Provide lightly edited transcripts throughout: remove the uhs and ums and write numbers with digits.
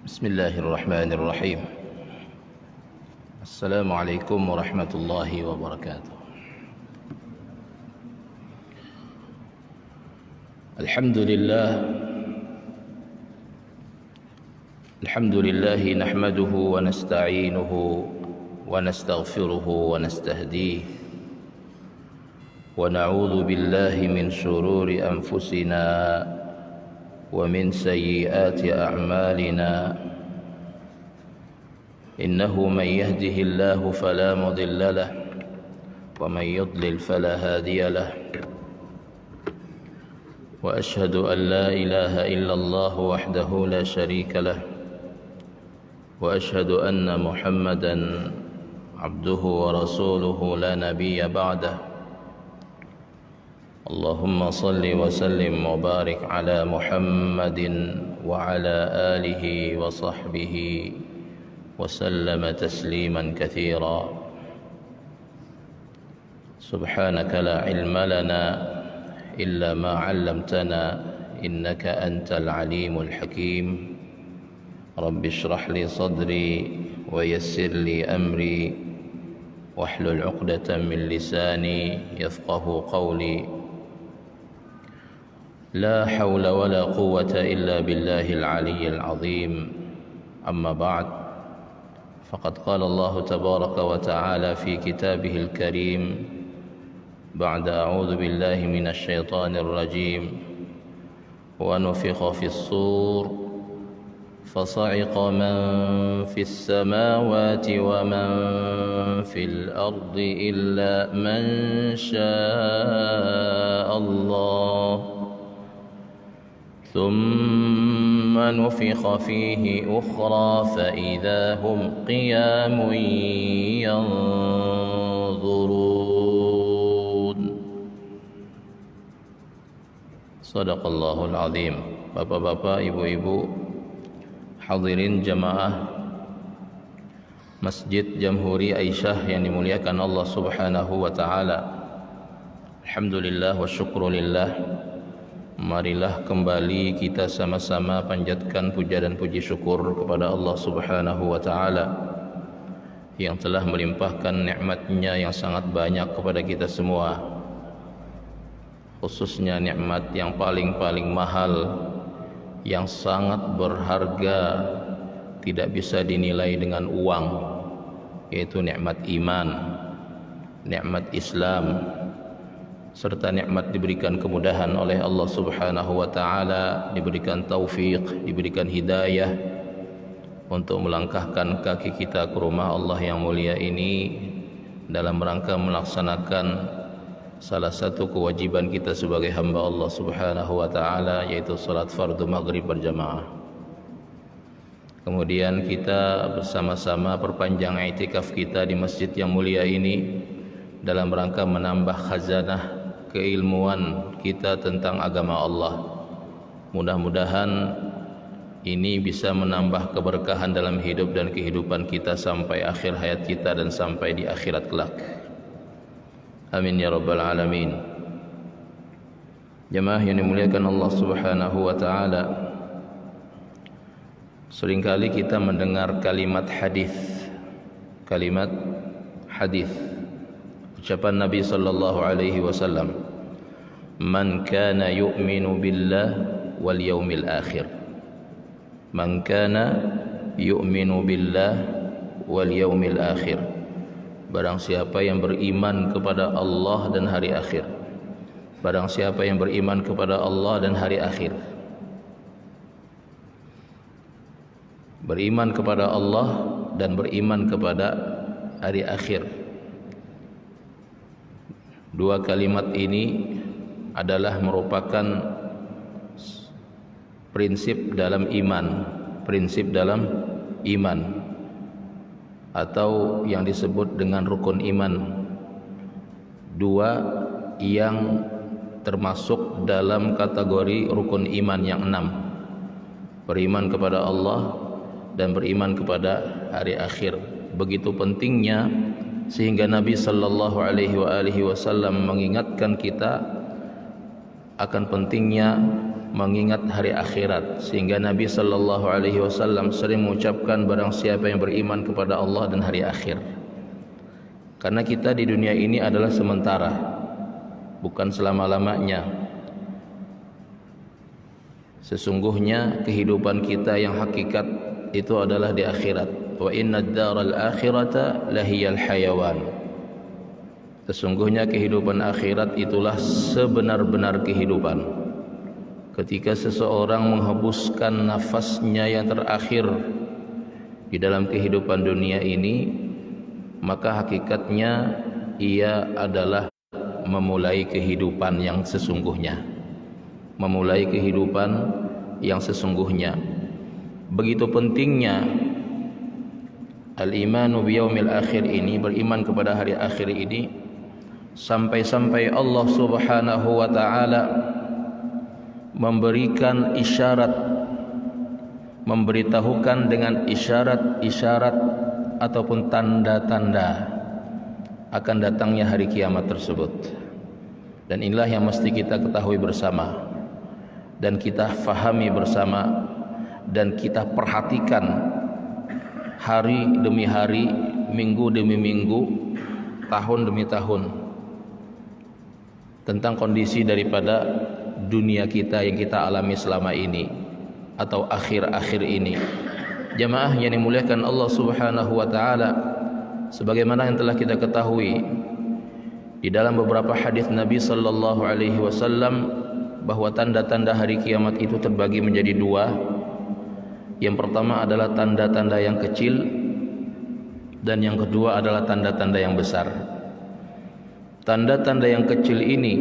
بسم الله الرحمن الرحيم. السلام عليكم ورحمة الله وبركاته. الحمد لله نحمده ونستعينه ونستغفره ونستهديه ونعوذ بالله من شرور أنفسنا ومن سيئات أعمالنا. إنه من يهده الله فلا مضل له ومن يضلل فلا هادي له. وأشهد أن لا إله إلا الله وحده لا شريك له وأشهد أن محمدا عبده ورسوله لا نبي بعده. اللهم صل وسلم وبارك على محمد وعلى آله وصحبه وسلم تسليما كثيرا. سبحانك لا علم لنا إلا ما علمتنا إنك أنت العليم الحكيم. رب اشرح لي صدري ويسر لي أمري واحلل عقدة من لساني يفقه قولي. لا حول ولا قوة إلا بالله العلي العظيم. أما بعد، فقد قال الله تبارك وتعالى في كتابه الكريم بعد أعوذ بالله من الشيطان الرجيم: ونفخ في الصور فصعق من في السماوات ومن في الأرض إلا من شاء الله ثم نفخ فيه أخرى فإذا هم قيام ينظرون. Sadaqallahul Azim. Bapak-bapak, ibu-ibu, hadirin jamaah Masjid Jamhuri Aisyah yang dimuliakan Allah Subhanahu wa taala. Alhamdulillah wa syukrulillah. Marilah kembali kita sama-sama panjatkan puja dan puji syukur kepada Allah Subhanahu wa taala yang telah melimpahkan nikmat-Nya yang sangat banyak kepada kita semua, khususnya nikmat yang paling mahal, yang sangat berharga, tidak bisa dinilai dengan uang, yaitu nikmat iman, nikmat Islam, serta nikmat diberikan kemudahan oleh Allah Subhanahu wa taala, diberikan taufik, diberikan hidayah untuk melangkahkan kaki kita ke rumah Allah yang mulia ini dalam rangka melaksanakan salah satu kewajiban kita sebagai hamba Allah Subhanahu wa taala, yaitu salat fardu maghrib berjamaah. Kemudian kita bersama-sama perpanjang i'tikaf kita di masjid yang mulia ini dalam rangka menambah khazanah keilmuan kita tentang agama Allah. Mudah-mudahan ini bisa menambah keberkahan dalam hidup dan kehidupan kita sampai akhir hayat kita dan sampai di akhirat kelak. Amin ya rabbal alamin. Jemaah yang dimuliakan Allah Subhanahu wa taala, seringkali kita mendengar kalimat hadis, ucapan Nabi sallallahu alaihi wasallam, "Man kana yu'minu billah wal yaumil akhir." Man kana yu'minu billah wal yaumil akhir. Barang siapa yang beriman kepada Allah dan hari akhir. Barang siapa yang beriman kepada Allah dan hari akhir. Beriman kepada Allah dan beriman kepada hari akhir. Dua kalimat ini adalah merupakan prinsip dalam iman, atau yang disebut dengan rukun iman. Dua yang termasuk dalam kategori rukun iman yang 6: beriman kepada Allah dan beriman kepada hari akhir. Begitu pentingnya sehingga Nabi sallallahu alaihi wasallam mengingatkan kita akan pentingnya mengingat hari akhirat, sehingga Nabi sallallahu alaihi wasallam sering mengucapkan barang siapa yang beriman kepada Allah dan hari akhir. Karena kita di dunia ini adalah sementara, bukan selama-lamanya. Sesungguhnya kehidupan kita yang hakikat itu adalah di akhirat. Wa innad daral akhirata lahiyal hayawan. Sesungguhnya kehidupan akhirat itulah sebenar-benar kehidupan. Ketika seseorang menghembuskan nafasnya yang terakhir di dalam kehidupan dunia ini, maka hakikatnya ia adalah memulai kehidupan yang sesungguhnya. Memulai kehidupan yang sesungguhnya. Begitu pentingnya al-imanu biyaumil akhir ini, beriman kepada hari akhir ini, sampai-sampai Allah Subhanahu wa taala memberikan isyarat, memberitahukan dengan isyarat-isyarat ataupun tanda-tanda akan datangnya hari kiamat tersebut. Dan inilah yang mesti kita ketahui bersama dan kita fahami bersama dan kita perhatikan hari demi hari, minggu demi minggu, tahun demi tahun, tentang kondisi daripada dunia kita yang kita alami selama ini atau akhir-akhir ini. Jamaah yang dimuliakan Allah Subhanahu wa taala, sebagaimana yang telah kita ketahui di dalam beberapa hadis Nabi sallallahu alaihi wasallam bahwa tanda-tanda hari kiamat itu terbagi menjadi dua. Yang pertama adalah tanda-tanda yang kecil dan yang kedua adalah tanda-tanda yang besar. Tanda-tanda yang kecil ini,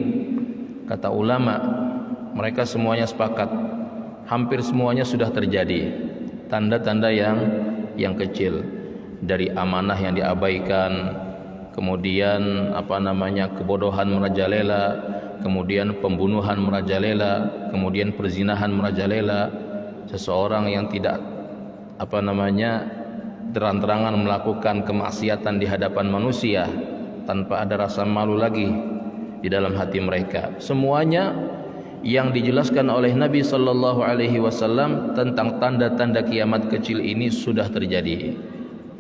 kata ulama, mereka semuanya sepakat, hampir semuanya sudah terjadi. Tanda-tanda yang kecil, dari amanah yang diabaikan, kemudian kebodohan merajalela, kemudian pembunuhan merajalela, kemudian perzinahan merajalela, seseorang yang tidak terang-terangan melakukan kemaksiatan di hadapan manusia tanpa ada rasa malu lagi di dalam hati mereka. Semuanya yang dijelaskan oleh Nabi sallallahu alaihi wasallam tentang tanda-tanda kiamat kecil ini sudah terjadi.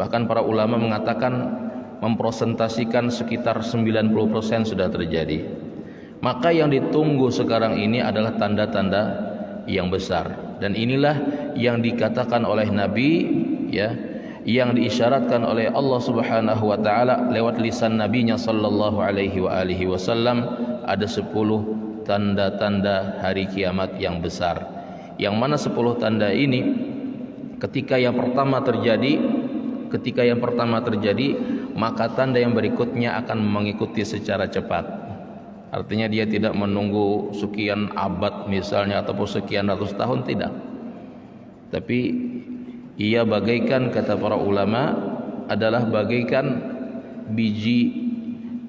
Bahkan para ulama mengatakan, mempresentasikan sekitar 90% sudah terjadi. Maka yang ditunggu sekarang ini adalah tanda-tanda yang besar, dan inilah yang dikatakan oleh Nabi, ya, yang diisyaratkan oleh Allah Subhanahu wa taala lewat lisan nabinya sallallahu alaihi wasallam. Ada 10 tanda-tanda hari kiamat yang besar, yang mana 10 tanda ini ketika yang pertama terjadi, maka tanda yang berikutnya akan mengikuti secara cepat. Artinya dia tidak menunggu sekian abad misalnya ataupun sekian ratus tahun, tidak. Tapi ia bagaikan, kata para ulama, adalah bagaikan biji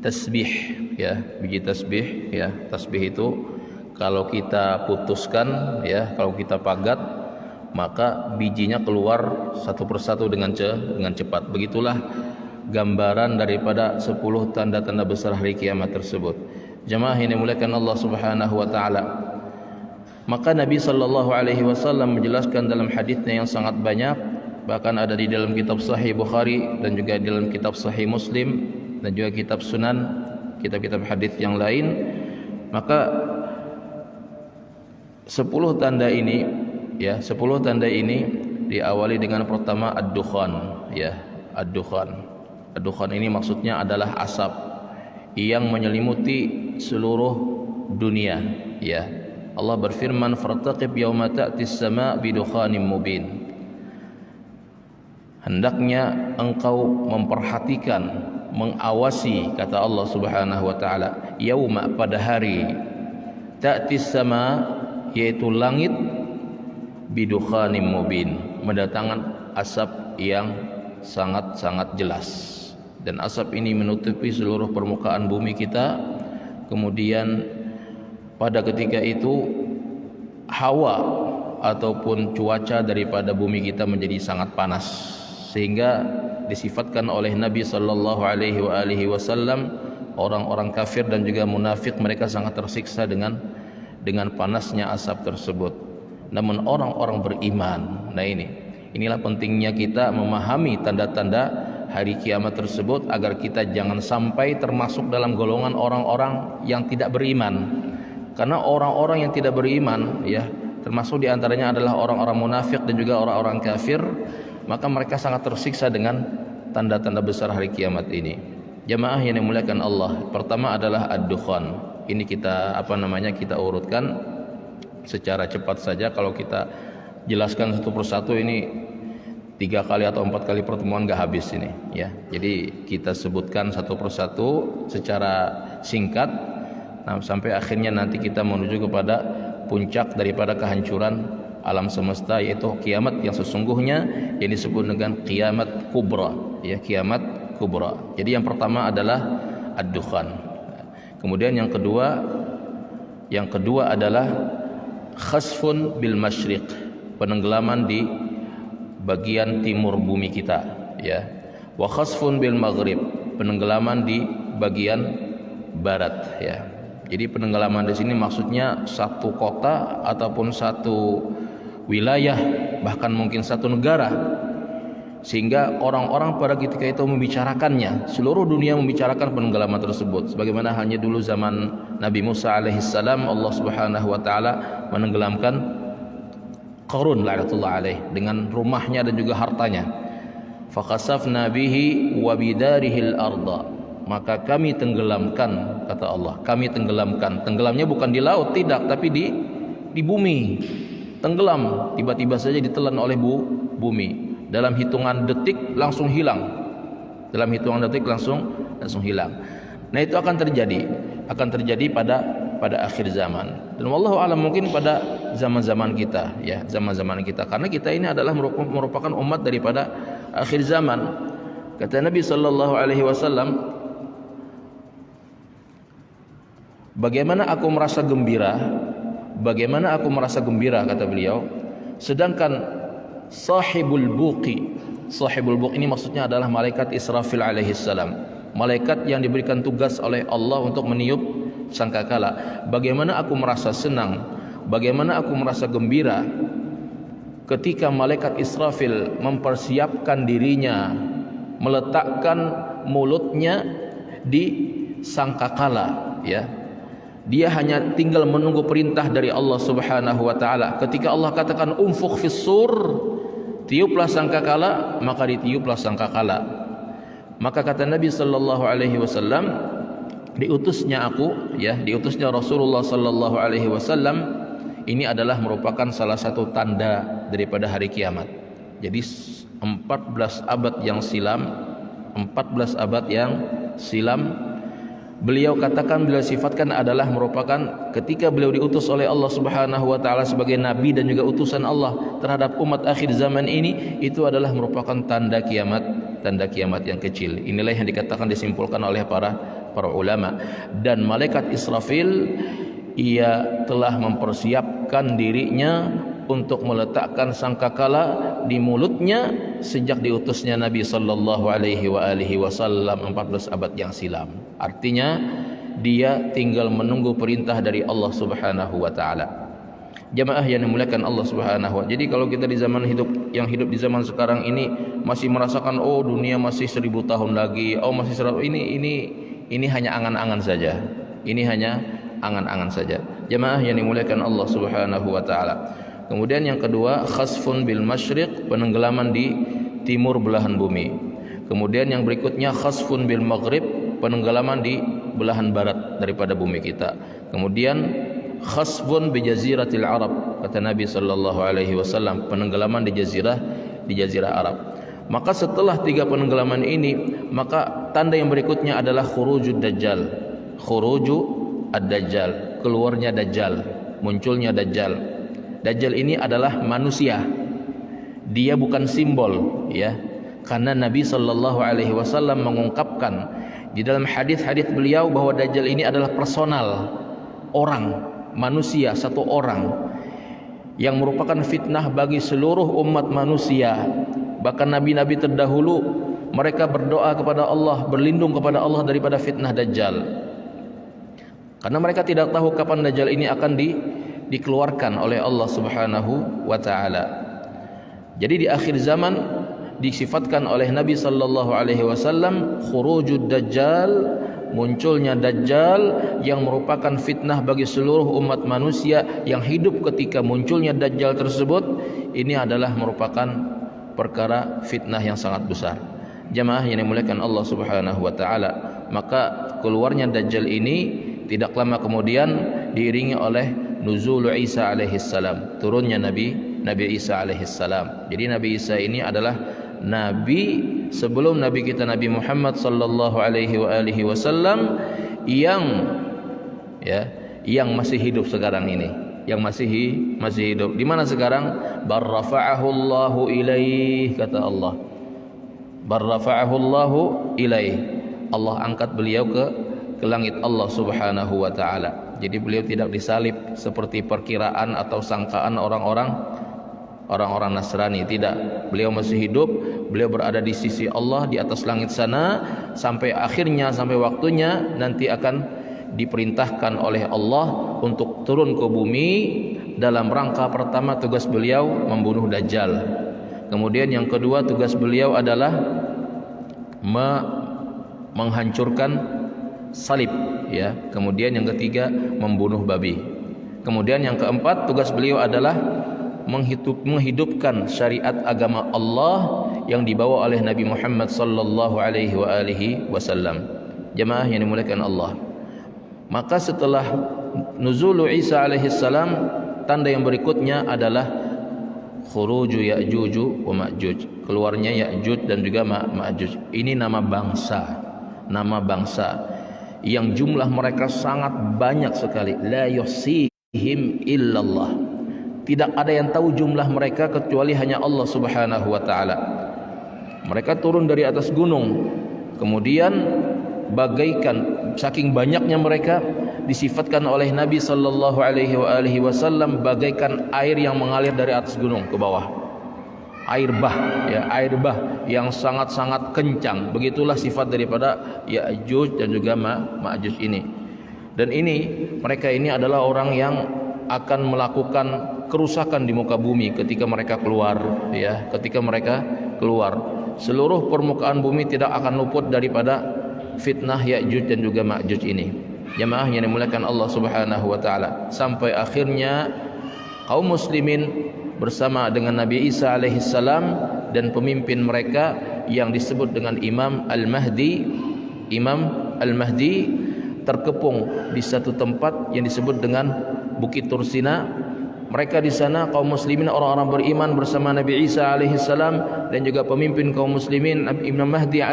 tasbih, ya, biji tasbih, ya. Tasbih itu kalau kita putuskan, ya, kalau kita pagat, maka bijinya keluar satu persatu dengan cepat. Begitulah gambaran daripada 10 tanda-tanda besar hari kiamat tersebut. Jemaah yang dimuliakan Allah Subhanahu wa taala, maka Nabi sallallahu alaihi wasallam menjelaskan dalam hadisnya yang sangat banyak, bahkan ada di dalam kitab Sahih Bukhari dan juga di dalam kitab Sahih Muslim dan juga kitab Sunan, kitab-kitab hadis yang lain. Maka 10 tanda ini, ya, 10 tanda ini diawali dengan pertama ad-dukhan, ya, ad-dukhan. Ad-dukhan ini maksudnya adalah asap yang menyelimuti seluruh dunia, ya. Allah berfirman, "Fartaqib yauma ta'tis sama' bidukhanin mubin." Hendaknya engkau memperhatikan, mengawasi, kata Allah Subhanahu wa taala, yauma, pada hari, ta'tis sama, yaitu langit, bidukhanin mubin, mendatangkan asap yang sangat-sangat jelas. Dan asap ini menutupi seluruh permukaan bumi kita. Kemudian pada ketika itu hawa ataupun cuaca daripada bumi kita menjadi sangat panas, sehingga disifatkan oleh Nabi sallallahu alaihi wasallam orang-orang kafir dan juga munafik, mereka sangat tersiksa dengan dengan panasnya asap tersebut. Namun orang-orang beriman, nah inilah pentingnya kita memahami tanda-tanda hari kiamat tersebut agar kita jangan sampai termasuk dalam golongan orang-orang yang tidak beriman. Karena orang-orang yang tidak beriman, ya, termasuk diantaranya adalah orang-orang munafik dan juga orang-orang kafir, maka mereka sangat tersiksa dengan tanda-tanda besar hari kiamat ini. Jamaah yang dimuliakan Allah, pertama adalah ad-dukhan. Ini kita kita urutkan secara cepat saja. Kalau kita jelaskan satu persatu ini 3 kali atau 4 kali pertemuan gak habis ini, ya. Jadi kita sebutkan satu persatu secara singkat, sampai akhirnya nanti kita menuju kepada puncak daripada kehancuran alam semesta, yaitu kiamat yang sesungguhnya yang disebut dengan kiamat kubra, ya, kiamat kubra. Jadi yang pertama adalah ad-dukhan. Kemudian yang kedua adalah khasfun bil masyriq, penenggelaman di bagian timur bumi kita, ya. Wa khasfun bil maghrib, penenggelaman di bagian barat, ya. Jadi penenggelaman di sini maksudnya satu kota ataupun satu wilayah, bahkan mungkin satu negara, sehingga orang-orang pada ketika itu membicarakannya, seluruh dunia membicarakan penenggelaman tersebut. Sebagaimana hanya dulu zaman Nabi Musa alaihissalam, Allah Subhanahu wa taala menenggelamkan Qarun la'natullah alaih dengan rumahnya dan juga hartanya. Fakhasafna bihi wa bidarihil arda, maka kami tenggelamkan, kata Allah, kami tenggelamkan. Tenggelamnya bukan di laut, tidak, tapi di bumi. Tenggelam, tiba-tiba saja ditelan oleh bumi. Dalam hitungan detik langsung hilang. Dalam hitungan detik langsung hilang. Nah, itu akan terjadi pada akhir zaman. Dan wallahu alam mungkin pada zaman-zaman kita, ya, zaman-zaman kita, karena kita ini adalah merupakan umat daripada akhir zaman. Kata Nabi sallallahu alaihi wasallam, bagaimana aku merasa gembira, kata beliau, sedangkan sahibul buq ini maksudnya adalah malaikat Israfil alaihi salam, malaikat yang diberikan tugas oleh Allah untuk meniup sangkakala. Bagaimana aku merasa senang, bagaimana aku merasa gembira ketika malaikat Israfil mempersiapkan dirinya, meletakkan mulutnya di sangkakala, ya. Dia hanya tinggal menunggu perintah dari Allah Subhanahu wa taala. Ketika Allah katakan unfukh fis sur, tiuplah sangkakala, maka ditiuplah sangkakala. Maka kata Nabi sallallahu alaihi wasallam, diutusnya Rasulullah sallallahu alaihi wasallam ini adalah merupakan salah satu tanda daripada hari kiamat. Jadi 14 abad yang silam beliau katakan, beliau sifatkan adalah merupakan ketika beliau diutus oleh Allah Subhanahu wa taala sebagai nabi dan juga utusan Allah terhadap umat akhir zaman ini, itu adalah merupakan tanda kiamat yang kecil. Inilah yang dikatakan, disimpulkan oleh para ulama. Dan malaikat Israfil, ia telah mempersiapkan dirinya untuk meletakkan sangkakala di mulutnya sejak diutusnya Nabi sallallahu alaihi wasallam 14 abad yang silam. Artinya dia tinggal menunggu perintah dari Allah Subhanahu wa taala. Jamaah yang dimuliakan Allah Subhanahu wa taala. Jadi kalau kita hidup di zaman sekarang ini masih merasakan dunia masih 1000 tahun lagi, masih 100, ini hanya angan-angan saja. Ini hanya angan-angan saja. Jamaah yang dimuliakan Allah Subhanahu wa taala. Kemudian yang kedua, khasfun bil masyriq, penenggelaman di timur belahan bumi. Kemudian yang berikutnya khasfun bil maghrib, penenggelaman di belahan barat daripada bumi kita. Kemudian khasfun bi jaziratil Arab, kata Nabi sallallahu alaihi wasallam, penenggelaman di jazirah Arab. Maka setelah 3 penenggelaman ini, maka tanda yang berikutnya adalah khurujud dajjal. Khuruju ad-dajjal, keluarnya dajjal, munculnya dajjal. Dajjal ini adalah manusia. Dia bukan simbol, ya. Karena Nabi sallallahu alaihi wasallam mengungkapkan di dalam hadis-hadis beliau bahwa dajjal ini adalah personal, orang, manusia, satu orang yang merupakan fitnah bagi seluruh umat manusia. Bahkan nabi-nabi terdahulu mereka berdoa kepada Allah, berlindung kepada Allah daripada fitnah dajjal. Karena mereka tidak tahu kapan Dajjal ini akan dikeluarkan oleh Allah Subhanahu wa taala. Jadi di akhir zaman disifatkan oleh Nabi sallallahu alaihi wasallam khurujud dajjal, munculnya dajjal yang merupakan fitnah bagi seluruh umat manusia yang hidup ketika munculnya dajjal tersebut. Ini adalah merupakan perkara fitnah yang sangat besar. Jamaah yang dimuliakan Allah Subhanahu wa taala, maka keluarnya dajjal ini tidak lama kemudian diiringi oleh nuzul Isa alaihi salam, turunnya Nabi Isa alaihi salam. Jadi Nabi Isa ini adalah nabi sebelum Nabi kita Nabi Muhammad sallallahu alaihi wasallam yang masih hidup sekarang ini, yang masih hidup. Di mana sekarang? Barrafa'ahu Allahu ilaih, kata Allah. Barrafa'ahu Allahu ilaih. Allah angkat beliau ke langit Allah Subhanahu wa taala. Jadi beliau tidak disalib seperti perkiraan atau sangkaan orang-orang Nasrani. Tidak, beliau masih hidup, beliau berada di sisi Allah di atas langit sana sampai akhirnya, sampai waktunya nanti akan diperintahkan oleh Allah untuk turun ke bumi. Dalam rangka pertama tugas beliau membunuh Dajjal. Kemudian yang kedua tugas beliau adalah menghancurkan salib, ya. Kemudian yang ketiga membunuh babi. Kemudian yang keempat tugas beliau adalah menghidupkan syariat agama Allah yang dibawa oleh Nabi Muhammad sallallahu alaihi wasallam. Jemaah yang dimuliakan Allah. Maka setelah nuzul Isa alaihi salam, tanda yang berikutnya adalah khuruju Ya'juj wa Ma'juj, keluarnya Ya'juj dan juga Ma'juj. Ini nama bangsa yang jumlah mereka sangat banyak sekali. La yuhsihim illallah. Tidak ada yang tahu jumlah mereka kecuali hanya Allah Subhanahu wa taala. Mereka turun dari atas gunung, kemudian bagaikan saking banyaknya mereka disifatkan oleh Nabi sallallahu alaihi wasallam bagaikan air yang mengalir dari atas gunung ke bawah. Air bah yang sangat-sangat kencang. Begitulah sifat daripada Ya'juj dan juga Ma'juj ini. Dan mereka ini adalah orang yang akan melakukan kerusakan di muka bumi ketika mereka keluar, ya. Ketika mereka keluar, seluruh permukaan bumi tidak akan luput daripada fitnah Ya'juj dan juga Ma'juj ini. Jemaah yang dimuliakan Allah Subhanahu wa taala, sampai akhirnya kaum muslimin bersama dengan Nabi Isa alaihi salam dan pemimpin mereka yang disebut dengan Imam Al-Mahdi terkepung di satu tempat yang disebut dengan Bukit Tursina. Mereka di sana kaum muslimin, orang-orang beriman bersama Nabi Isa alaihi salam dan juga pemimpin kaum muslimin Imam Mahdi,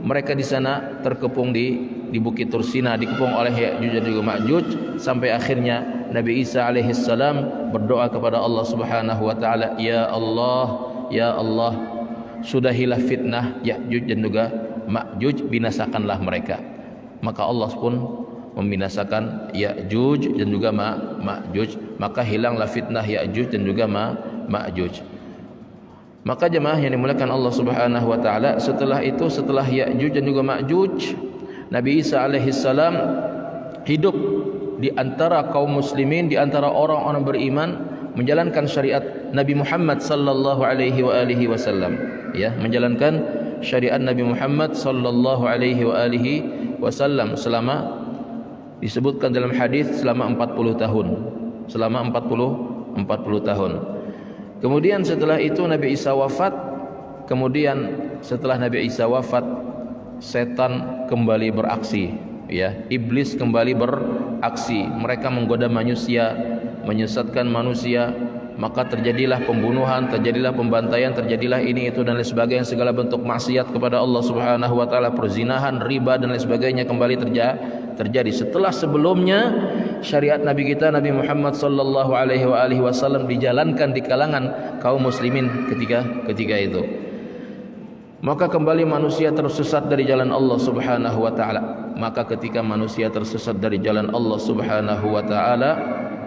mereka di sana terkepung di Bukit Tursina, dikepung oleh Ya'juj dan juga Ma'juj, sampai akhirnya Nabi Isa alaihi salam berdoa kepada Allah Subhanahu wa taala, ya Allah, sudahilah fitnah Ya'juj dan juga Ma'juj, binasakanlah mereka. Maka Allah pun membinasakan Ya'juj dan juga Ma'juj, maka hilanglah fitnah Ya'juj dan juga Ma'juj. Maka jemaah yang dimuliakan Allah Subhanahu wa taala, setelah Ya'juj dan juga Ma'juj, Nabi Isa alaihi salam hidup di antara kaum muslimin, di antara orang-orang beriman, menjalankan syariat Nabi Muhammad sallallahu alaihi wasallam, ya, menjalankan syariat Nabi Muhammad sallallahu alaihi wasallam selama, disebutkan dalam hadis, selama 40 tahun. Selama 40 tahun. Kemudian setelah itu Nabi Isa wafat. Kemudian setelah Nabi Isa wafat, setan kembali beraksi, ya. Iblis kembali beraksi. Mereka menggoda manusia, menyesatkan manusia. Maka terjadilah pembunuhan, terjadilah pembantaian, terjadilah ini itu dan lain sebagainya, segala bentuk maksiat kepada Allah Subhanahu wa taala, perzinahan, riba dan lain sebagainya kembali terjadi. Setelah sebelumnya syariat Nabi kita Nabi Muhammad sallallahu alaihi wasallam dijalankan di kalangan kaum muslimin ketika itu. Maka kembali manusia tersesat dari jalan Allah Subhanahu wa taala. Maka ketika manusia tersesat dari jalan Allah Subhanahu wa taala,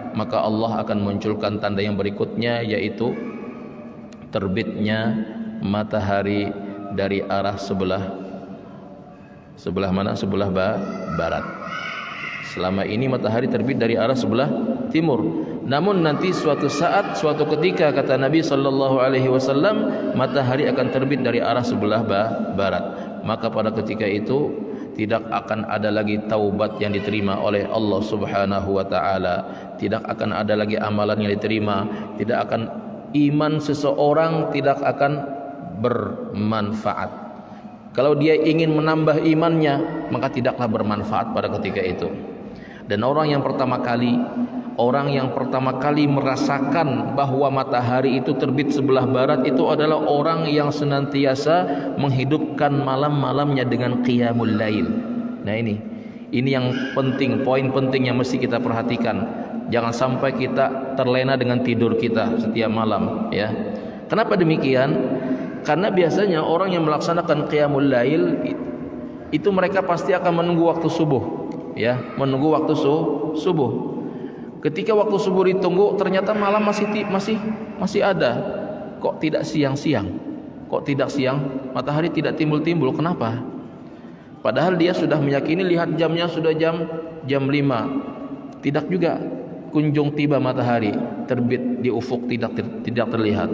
maka Allah akan munculkan tanda yang berikutnya, yaitu terbitnya matahari dari arah sebelah mana? Sebelah barat. Selama ini matahari terbit dari arah sebelah timur. Namun nanti suatu saat, suatu ketika, kata Nabi sallallahu alaihi wasallam, matahari akan terbit dari arah sebelah barat. Maka pada ketika itu tidak akan ada lagi taubat yang diterima oleh Allah Subhanahu wa taala. Tidak akan ada lagi amalan yang diterima, tidak akan iman seseorang tidak akan bermanfaat. Kalau dia ingin menambah imannya, maka tidaklah bermanfaat pada ketika itu. Dan orang yang pertama kali merasakan bahwa matahari itu terbit sebelah barat itu adalah orang yang senantiasa menghidupkan malam-malamnya dengan qiyamul lail. Nah ini yang penting, poin penting yang mesti kita perhatikan. Jangan sampai kita terlena dengan tidur kita setiap malam, ya. Kenapa demikian? Karena biasanya orang yang melaksanakan qiyamul lail itu mereka pasti akan menunggu waktu subuh, ya, menunggu waktu subuh. Ketika waktu subuh ditunggu, ternyata malam masih ada. Kok tidak siang-siang? Kok tidak siang? Matahari tidak timbul-timbul. Kenapa? Padahal dia sudah meyakini, lihat jamnya sudah jam 5. Tidak juga kunjung tiba matahari terbit di ufuk, tidak terlihat.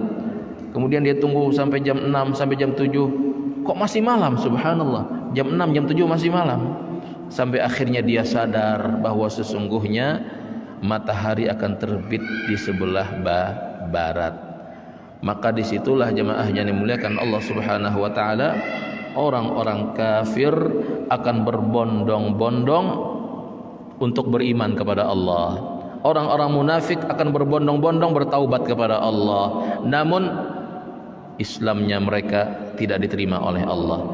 Kemudian dia tunggu sampai jam 6, sampai jam 7. Kok masih malam? Subhanallah. Jam 6, jam 7 masih malam. Sampai akhirnya dia sadar bahwa sesungguhnya matahari akan terbit di sebelah barat. Maka disitulah jemaah yang dimuliakan Allah Subhanahu wa taala, orang-orang kafir akan berbondong-bondong untuk beriman kepada Allah. Orang-orang munafik akan berbondong-bondong bertaubat kepada Allah. Namun Islamnya mereka tidak diterima oleh Allah,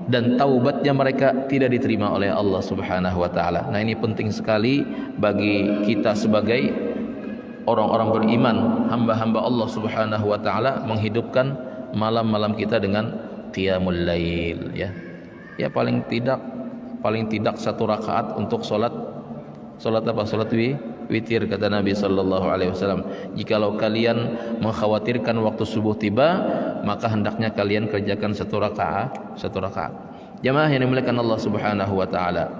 dan taubatnya mereka tidak diterima oleh Allah Subhanahu wa taala. Nah, ini penting sekali bagi kita sebagai orang-orang beriman, hamba-hamba Allah Subhanahu wa taala, menghidupkan malam-malam kita dengan qiyamul lail, ya. Ya paling tidak 1 rakaat untuk salat apa? Salat witir, kata Nabi sallallahu alaihi wasallam. Jikalau kalian mengkhawatirkan waktu subuh tiba, maka hendaknya kalian kerjakan 1 rakaat. Jamaah yang dimuliakan Allah Subhanahu wa taala.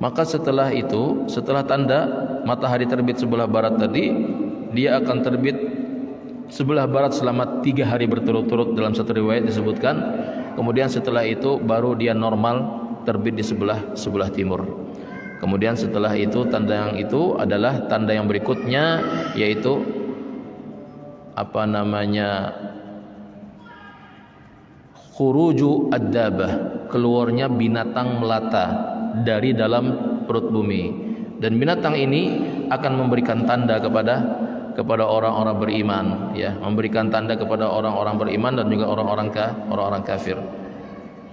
Maka setelah itu, setelah tanda matahari terbit sebelah barat tadi, dia akan terbit sebelah barat selama 3 hari berturut-turut dalam satu riwayat disebutkan. Kemudian setelah itu baru dia normal terbit di sebelah timur. Kemudian setelah itu, tanda yang itu adalah tanda yang berikutnya, yaitu khuruju ad-dabah, keluarnya binatang melata dari dalam perut bumi. Dan binatang ini akan memberikan tanda kepada orang-orang beriman, ya, memberikan tanda kepada orang-orang beriman dan juga orang-orang kafir.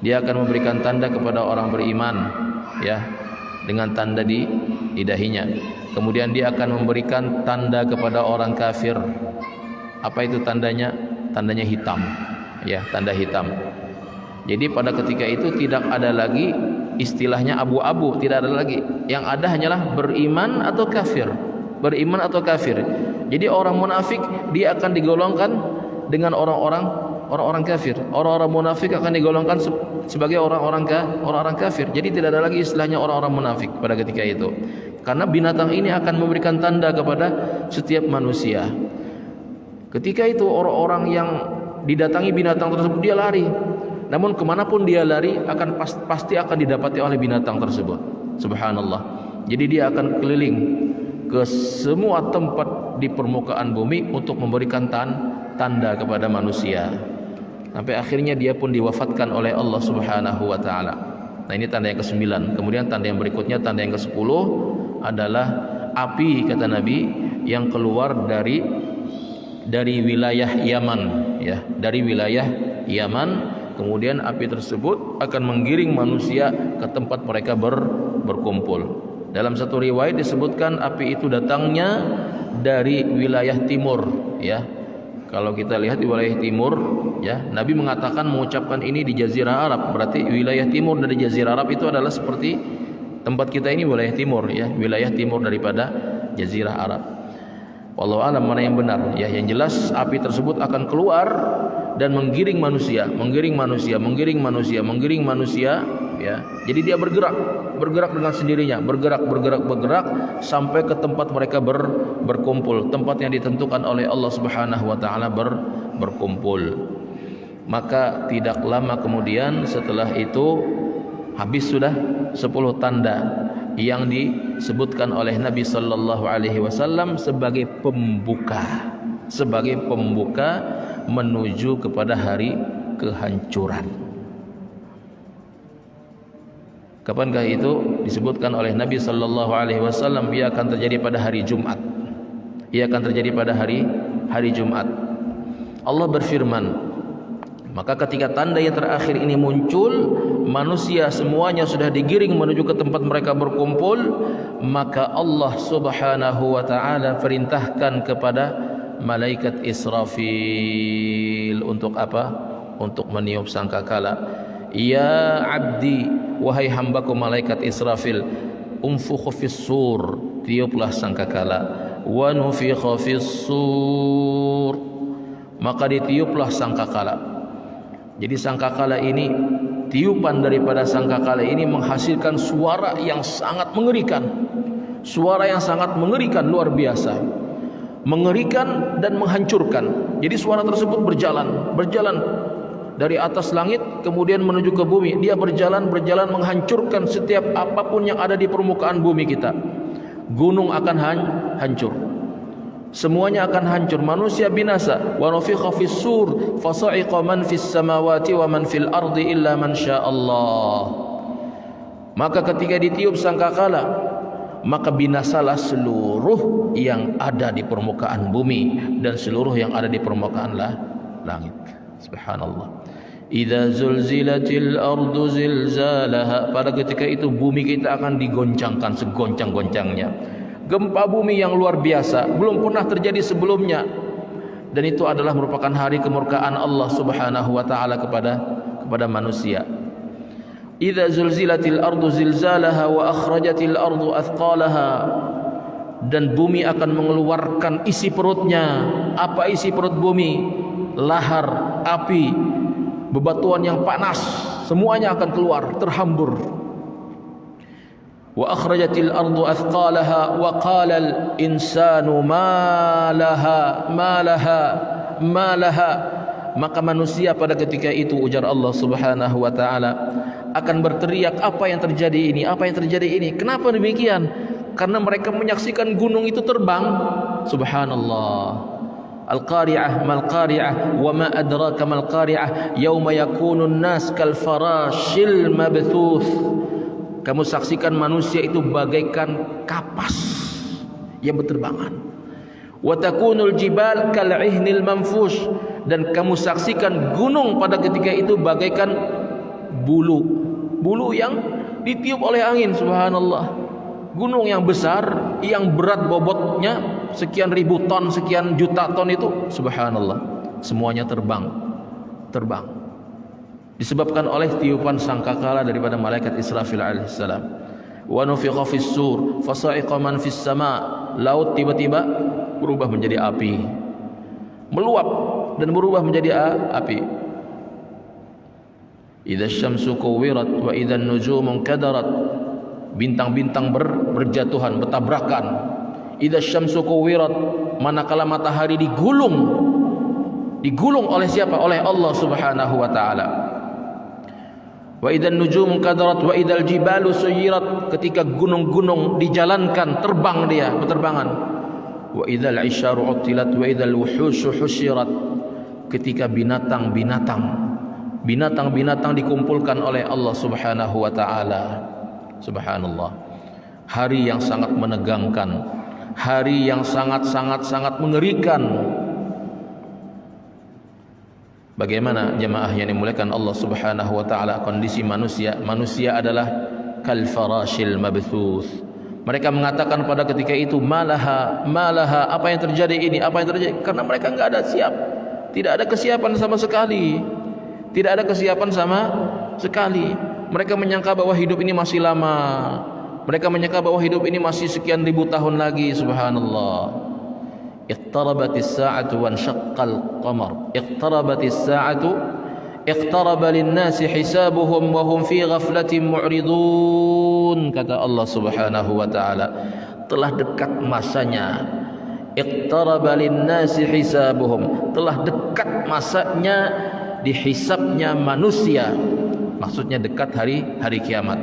Dia akan memberikan tanda kepada orang beriman, ya, dengan tanda di dahinya. Kemudian dia akan memberikan tanda kepada orang kafir. Apa itu tandanya? Tandanya hitam, ya, tanda hitam. Jadi pada ketika itu tidak ada lagi istilahnya abu-abu, tidak ada lagi. Yang ada hanyalah beriman atau kafir. Beriman atau kafir. Jadi orang munafik dia akan digolongkan dengan orang-orang kafir. Orang-orang munafik akan digolongkan sebagai orang-orang kafir. Jadi tidak ada lagi istilahnya orang-orang munafik pada ketika itu. Karena binatang ini akan memberikan tanda kepada setiap manusia. Ketika itu orang-orang yang didatangi binatang tersebut dia lari. Namun kemanapun dia lari pasti akan didapati oleh binatang tersebut. Subhanallah. Jadi dia akan keliling ke semua tempat di permukaan bumi untuk memberikan tanda kepada manusia. Sampai akhirnya dia pun diwafatkan oleh Allah Subhanahu wa taala. Nah, ini tanda yang ke-9. Kemudian tanda yang berikutnya, tanda yang ke-10 adalah api, kata Nabi, yang keluar dari wilayah Yaman, ya, dari wilayah Yaman. Kemudian api tersebut akan menggiring manusia ke tempat mereka berkumpul. Dalam satu riwayat disebutkan api itu datangnya dari wilayah timur, ya. Kalau kita lihat di wilayah timur, ya, Nabi mengucapkan ini di Jazirah Arab. Berarti wilayah timur dari Jazirah Arab itu adalah seperti tempat kita ini wilayah timur, ya, wilayah timur daripada Jazirah Arab. Wallahu a'lam mana yang benar, ya. Yang jelas api tersebut akan keluar dan menggiring manusia, ya. Jadi dia bergerak dengan sendirinya, bergerak sampai ke tempat mereka berkumpul, tempat yang ditentukan oleh Allah Subhanahu wa taala berkumpul. Maka tidak lama kemudian setelah itu habis sudah 10 tanda yang disebutkan oleh Nabi sallallahu alaihi wasallam sebagai pembuka menuju kepada hari kehancuran. Kapankah itu? Disebutkan oleh Nabi sallallahu alaihi wasallam, ia akan terjadi pada hari Jumat. Hari Jumat. Allah berfirman, maka ketika tanda yang terakhir ini muncul, manusia semuanya sudah digiring menuju ke tempat mereka berkumpul, maka Allah Subhanahu wa taala perintahkan kepada malaikat Israfil untuk apa? Untuk meniup sangkakala. Ya abdi, wahai hambaku malaikat Israfil, unfukhu fis sur, tiuplah sangkakala. Wa nufikha fis sur, maka ditiuplah sangkakala. Jadi sangkakala ini, tiupan daripada sangkakala ini menghasilkan suara yang sangat mengerikan. Suara yang sangat mengerikan, luar biasa. Mengerikan dan menghancurkan. Jadi suara tersebut berjalan dari atas langit kemudian menuju ke bumi. Dia berjalan menghancurkan setiap apapun yang ada di permukaan bumi kita. Gunung akan hancur, semuanya akan hancur, manusia binasa. Wa nufikha fis sur fasa'iqa man fis samawati wa man fil ardi illa man sya'allah. Maka ketika ditiup sangkakala, maka binasalah seluruh yang ada di permukaan bumi dan seluruh yang ada di permukaan langit. Subhanallah. Idza zulzilatil ardu zilzalaha, pada ketika itu bumi kita akan digoncangkan segoncang-goncangnya. Gempa bumi yang luar biasa, belum pernah terjadi sebelumnya. Dan itu adalah merupakan hari kemurkaan Allah Subhanahu wa taala kepada manusia. Idza zulzilatil ardu zilzalaha wa akhrajatil ardu athqalaha, dan bumi akan mengeluarkan isi perutnya. Apa isi perut bumi? Lahar, api, bebatuan yang panas, semuanya akan keluar, terhambur. Wa akhrajatil ardu athqalaha wa qala al insanu ma laha. Maka manusia pada ketika itu, ujar Allah Subhanahu wa taala, akan berteriak, apa yang terjadi ini? Kenapa demikian? Karena mereka menyaksikan gunung itu terbang. Subhanallah. Al-qari'ah mal qari'ah wa ma adraka mal qari'ah yauma yakunun nas kal farashil mabthuth. Kamu saksikan manusia itu bagaikan kapas yang berterbangan. Wa takunul jibal kal ihnil manfush, dan kamu saksikan gunung pada ketika itu bagaikan bulu yang ditiup oleh angin. Subhanallah. Gunung yang besar, yang berat bobotnya sekian ribu ton, sekian juta ton itu, subhanallah, semuanya terbang. Disebabkan oleh tiupan sangkakala daripada malaikat Israfil alaihissalam. Wa nufikha fis sur fasa'iqa man fis sama, laut tiba-tiba berubah menjadi api, meluap dan berubah menjadi api. Idza syamsu kuwirat wa idza an-nujumu kadarat, bintang-bintang berjatuhan, bertabrakan. Idza syamsu kuwirat, manakala matahari digulung oleh siapa? Oleh Allah Subhanahu wa taala. Wa idzan nujumu kadarat wa idzal jibalu suyirat, ketika gunung-gunung dijalankan, terbang dia, berterbangan. Wa idzal isyaru utilat wa idzal wuhushu husyirat, ketika binatang-binatang dikumpulkan oleh Allah Subhanahu wa taala. Subhanallah. Hari yang sangat menegangkan, hari yang sangat mengerikan. Bagaimana jemaah yang dimuliakan Allah Subhanahu wa taala kondisi manusia? Manusia adalah kal farashil mabthuth. Mereka mengatakan pada ketika itu, malaha, apa yang terjadi ini? Apa yang terjadi? Karena mereka enggak ada siap. Tidak ada kesiapan sama sekali. Mereka menyangka bahwa hidup ini masih lama. Mereka menyangka bahwa hidup ini masih sekian ribu tahun lagi. Subhanallah. Iqtarabatis sa'atu wa anshaqqal qamar. Iqtarabatis sa'atu, iqtaraba lin-nasi hisabuhum wa hum fi ghaflatin mu'ridun. Kata Allah Subhanahu wa taala, telah dekat masanya. Iqtaraba lin-nasi hisabuhum, telah dekat masanya dihisabnya manusia. Maksudnya dekat hari kiamat.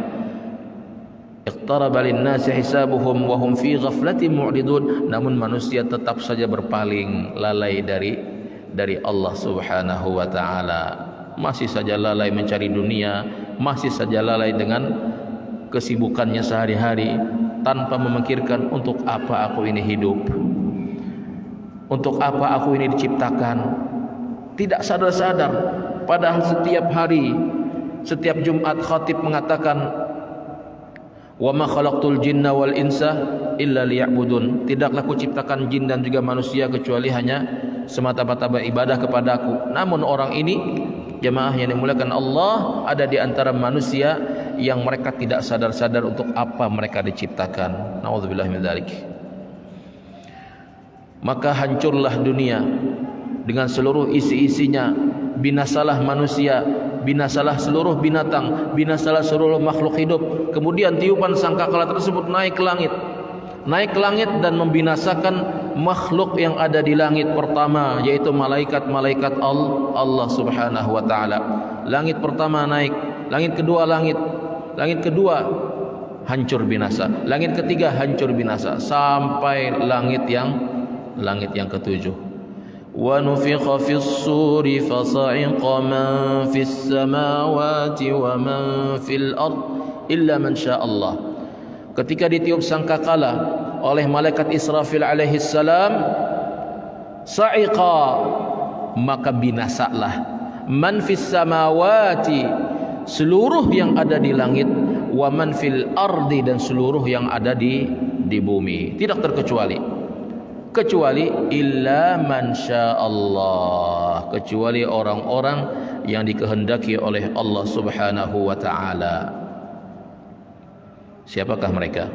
Iqtaraba lin-nasi hisabuhum wa hum fi ghaflatin mu'ridun. Namun manusia tetap saja berpaling, lalai dari Allah Subhanahu wa taala. Masih saja lalai mencari dunia, masih saja lalai dengan kesibukannya sehari-hari tanpa memikirkan untuk apa aku ini hidup, untuk apa aku ini diciptakan. Tidak sadar-sadar, padahal setiap hari, setiap Jumat khatib mengatakan, wa ma khalaqtul jinna wal insa illa liya'budun. Tidaklah kuciptakan jin dan juga manusia kecuali hanya semata-mata beribadah kepadaku. Namun orang ini, jemaah yang dimuliakan Allah, ada di antara manusia yang mereka tidak sadar-sadar untuk apa mereka diciptakan. Nauzubillah min dzalik. Maka hancurlah dunia dengan seluruh isi-isinya, binasalah manusia, binasalah seluruh binatang, binasalah seluruh makhluk hidup. Kemudian tiupan sangkakala tersebut naik ke langit dan membinasakan makhluk yang ada di langit pertama, yaitu malaikat-malaikat Allah Subhanahu wa taala. Langit pertama naik, langit kedua hancur binasa, langit ketiga hancur binasa, sampai langit yang ketujuh. Wa nufikha fis suri fasa'iqa man fis samawati wa man fil ard illa man syaa Allah. Ketika ditiup sangkakala oleh malaikat Israfil alaihi salam, sa'iqa, maka binasalah man fis samawati, seluruh yang ada di langit, wa man fil ardi, dan seluruh yang ada di bumi, tidak terkecuali, kecuali illa man syaa Allah, kecuali orang-orang yang dikehendaki oleh Allah Subhanahu wa taala. Siapakah mereka?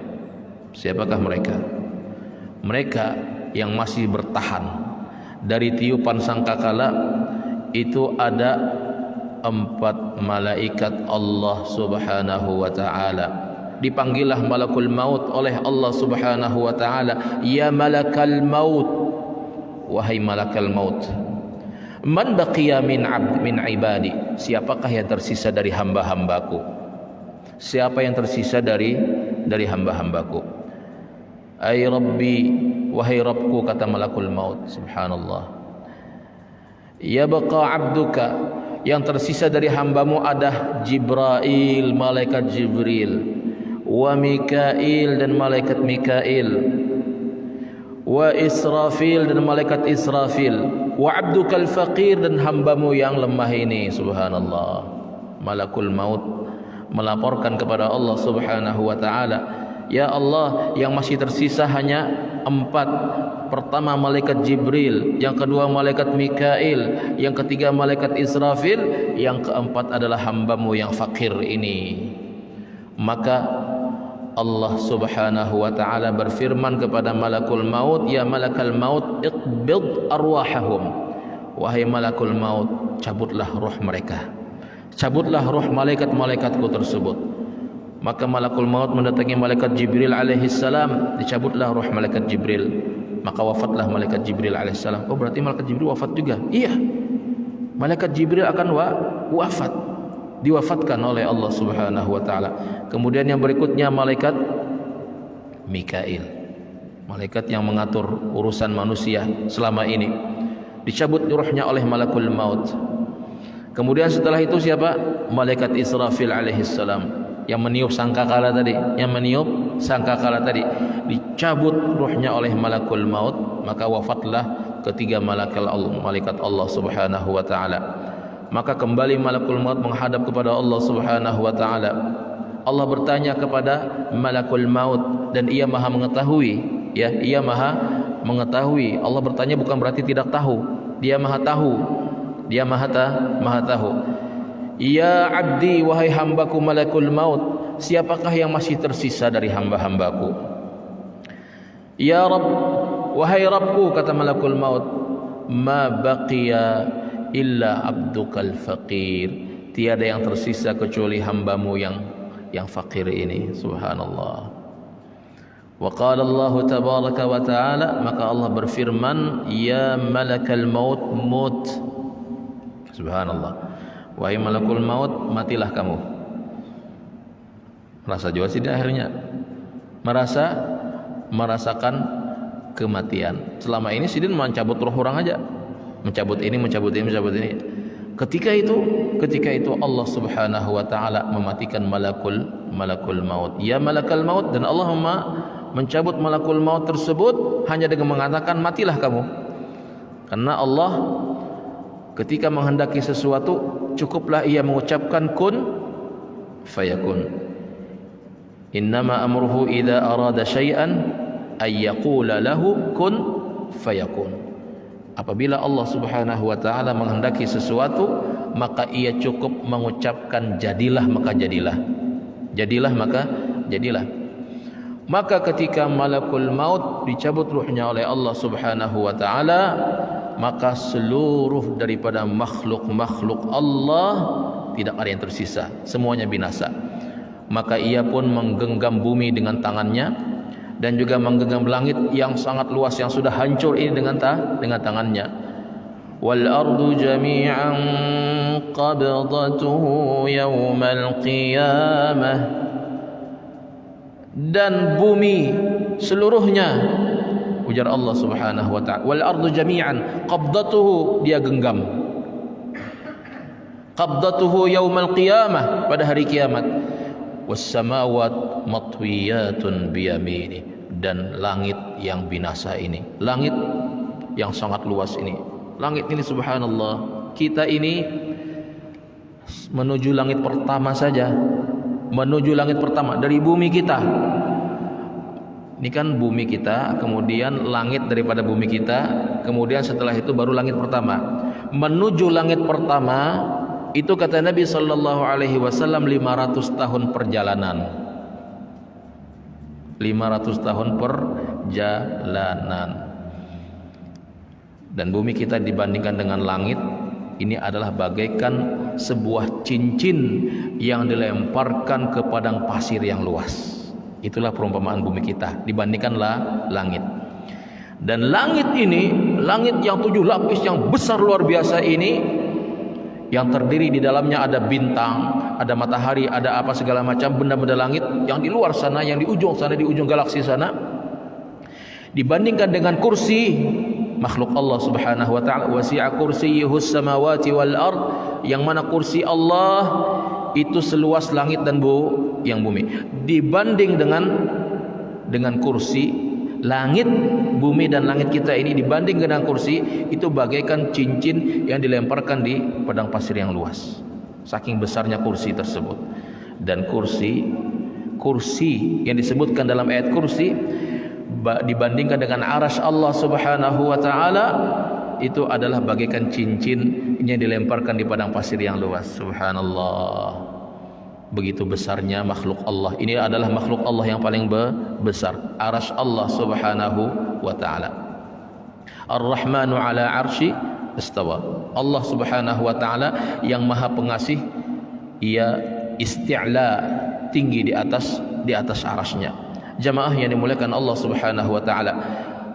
Mereka yang masih bertahan dari tiupan sangkakala. Itu ada 4 malaikat Allah Subhanahu wa taala. Dipanggillah malakul maut oleh Allah Subhanahu wa taala, ya malakal maut, wahai malakal maut, man baqiya min ibadi, siapakah yang tersisa dari hamba-hambaku? Siapa yang tersisa dari hamba-hambaku? Ay Rabbi, wahai Rabbku, kata malakul maut. Subhanallah. Ya baqa abduka, yang tersisa dari hambamu ada Jibril, malaikat Jibril, wa Mikail, dan malaikat Mikail, wa Israfil, dan malaikat Israfil, wa abdukal faqir, dan hambamu yang lemah ini. Subhanallah. Malakul maut melaporkan kepada Allah Subhanahu wa taala, ya Allah, yang masih tersisa hanya 4. Pertama malaikat Jibril, yang kedua malaikat Mikail, yang ketiga malaikat Israfil, yang keempat adalah hambamu yang fakir ini. Maka Allah Subhanahu wa taala berfirman kepada malakul maut, ya malakal maut, iqbid arwahahum, wahai malakul maut, cabutlah roh mereka, cabutlah roh malaikat-malaikatku tersebut. Maka malakul maut mendatangi malaikat Jibril alaihi salam, dicabutlah roh malaikat Jibril, maka wafatlah malaikat Jibril alaihi salam. Oh, berarti malaikat Jibril wafat juga? Iya, malaikat Jibril akan wafat, diwafatkan oleh Allah Subhanahu wa taala. Kemudian yang berikutnya malaikat Mikail, malaikat yang mengatur urusan manusia selama ini, dicabut rohnya oleh malakul maut. Kemudian setelah itu siapa? Malaikat Israfil alaihi salam, yang meniup sangkakala tadi, dicabut ruhnya oleh malakul maut, maka wafatlah ketiga malaikat Allah Subhanahu wa taala. Maka kembali malakul maut menghadap kepada Allah Subhanahu wa taala. Allah bertanya kepada malakul maut, dan ia Maha mengetahui, ya, ia Maha mengetahui. Allah bertanya bukan berarti tidak tahu, dia Maha tahu, dia Maha tahu. Ya abdi, wahai hambaku malakul maut, siapakah yang masih tersisa dari hamba-hambaku? Ya Rabb, wahai Rabbku, kata malakul maut, ma baqiya illa abdukal faqir. Tiada yang tersisa kecuali hambamu yang fakir ini. Subhanallah. Wa qala Allah tabaraka wa ta'ala, maka Allah berfirman, ya malakal maut mut. Subhanallah. Wahai malakul maut, matilah kamu. Merasa juga sih di akhirnya merasakan kematian. Selama ini sidin mencabut roh orang aja, mencabut ini. Ketika itu Allah Subhanahu wa taala mematikan malakul maut. Ya malakal maut, dan Allah mencabut malakul maut tersebut hanya dengan mengatakan matilah kamu. Karena Allah ketika menghendaki sesuatu cukuplah ia mengucapkan kun fayakun. Innama amruhu idza arada syai'an ay yaqula lahu kun fayakun. Apabila Allah Subhanahu wa taala menghendaki sesuatu, maka ia cukup mengucapkan jadilah maka jadilah. Jadilah maka jadilah. Maka ketika malakul maut dicabut ruhnya oleh Allah Subhanahu wa taala, maka seluruh daripada makhluk-makhluk Allah tidak ada yang tersisa, semuanya binasa. Maka ia pun menggenggam bumi dengan tangannya dan juga menggenggam langit yang sangat luas yang sudah hancur ini dengan tangannya. Wal ardu jami'an qabdatuhu yawmal qiyamah, dan bumi seluruhnya, ujar Allah Subhanahu wa ta'ala, wal ardu jami'an qabdatuhu, dia genggam, qabdatuhu yawmal qiyamah, pada hari kiamat. Was samawat matwiyatun biyamini, dan langit yang binasa ini, langit yang sangat luas ini, langit ini subhanallah, kita ini menuju langit pertama saja, menuju langit pertama dari bumi kita. Ini kan bumi kita, kemudian langit daripada bumi kita, kemudian setelah itu baru langit pertama. Menuju langit pertama itu kata Nabi sallallahu alaihi wasallam 500 tahun perjalanan. 500 tahun perjalanan. Dan bumi kita dibandingkan dengan langit ini adalah bagaikan sebuah cincin yang dilemparkan ke padang pasir yang luas. Itulah perumpamaan bumi kita dibandingkanlah langit. Dan langit ini, langit yang 7 lapis yang besar luar biasa ini, yang terdiri di dalamnya ada bintang, ada matahari, ada apa segala macam benda-benda langit yang di luar sana, yang di ujung sana, di ujung galaksi sana, dibandingkan dengan kursi makhluk Allah Subhanahu wa taala, wasi'a kursiyyuhus samawati wal ard, yang mana kursi Allah itu seluas langit dan bumi. Dibanding dengan kursi, langit, bumi dan langit kita ini dibanding dengan kursi itu bagaikan cincin yang dilemparkan di padang pasir yang luas. Saking besarnya kursi tersebut. Dan kursi yang disebutkan dalam ayat kursi dibandingkan dengan arasy Allah Subhanahu wa taala itu adalah bagaikan cincin yang dilemparkan di padang pasir yang luas. Subhanallah. Begitu besarnya makhluk Allah. Ini adalah makhluk Allah yang paling besar, arasy Allah Subhanahu wa taala. Ar-Rahmanu 'ala 'arsy istawa. Allah Subhanahu wa taala yang Maha Pengasih, ia isti'la, tinggi di atas arasy-Nya. Jamaah yang dimuliakan Allah Subhanahu wa taala.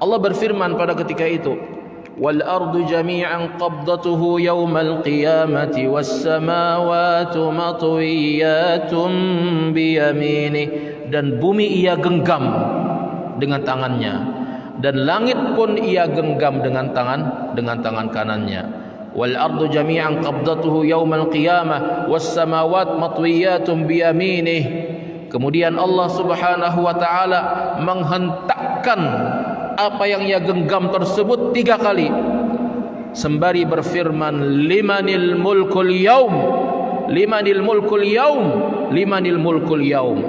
Allah berfirman pada ketika itu, wal ardu jami'an qabdatuhu yawmal qiyamati was samawati matwiyatun biyamini, dan bumi ia genggam dengan tangannya, dan langit pun ia genggam dengan tangan kanannya. Wal ardu jami'an qabdatuhu yawmal qiyamah was samawati matwiyatun biyamini. Kemudian Allah Subhanahu wa taala menghentakkan apa yang ia genggam tersebut 3 kali, sembari berfirman, limanil mulkul yaum, limanil mulkul yaum, limanil mulkul yaum.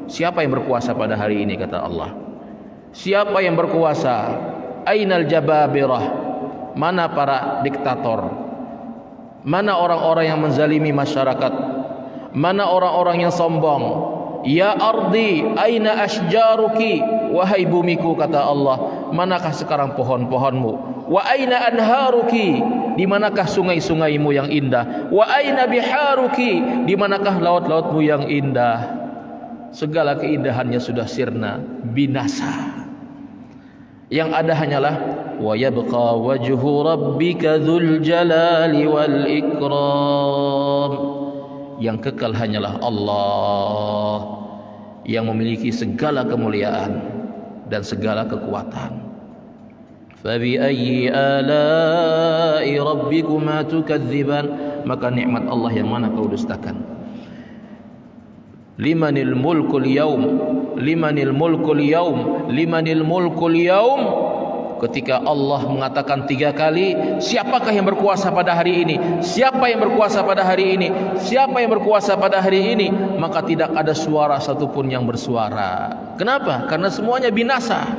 Siapa yang berkuasa pada hari ini, kata Allah. Siapa yang berkuasa? Ainal jababirah, mana para diktator, mana orang-orang yang menzalimi masyarakat, mana orang-orang yang sombong. Ya ardi aina asjaruki, wahai bumiku, kata Allah, manakah sekarang pohon-pohonmu? Wa aina anharuki, di manakah sungai-sungaimu yang indah? Wa aina biharuki, di manakah laut-lautmu yang indah? Segala keindahannya sudah sirna, binasa. Yang ada hanyalah wa yabqa wajhu rabbika dzul jalali wal ikram. Yang kekal hanyalah Allah yang memiliki segala kemuliaan dan segala kekuatan. Fabi ayyi ala'i rabbikuma tukadziban, maka nikmat Allah yang mana kau dustakan? Limanil mulkul yaum, limanil mulkul yaum, limanil mulkul yaum. Ketika Allah mengatakan 3 kali, siapakah yang berkuasa pada hari ini? Siapa yang berkuasa pada hari ini? Siapa yang berkuasa pada hari ini? Maka tidak ada suara satupun yang bersuara. Kenapa? Karena semuanya binasa.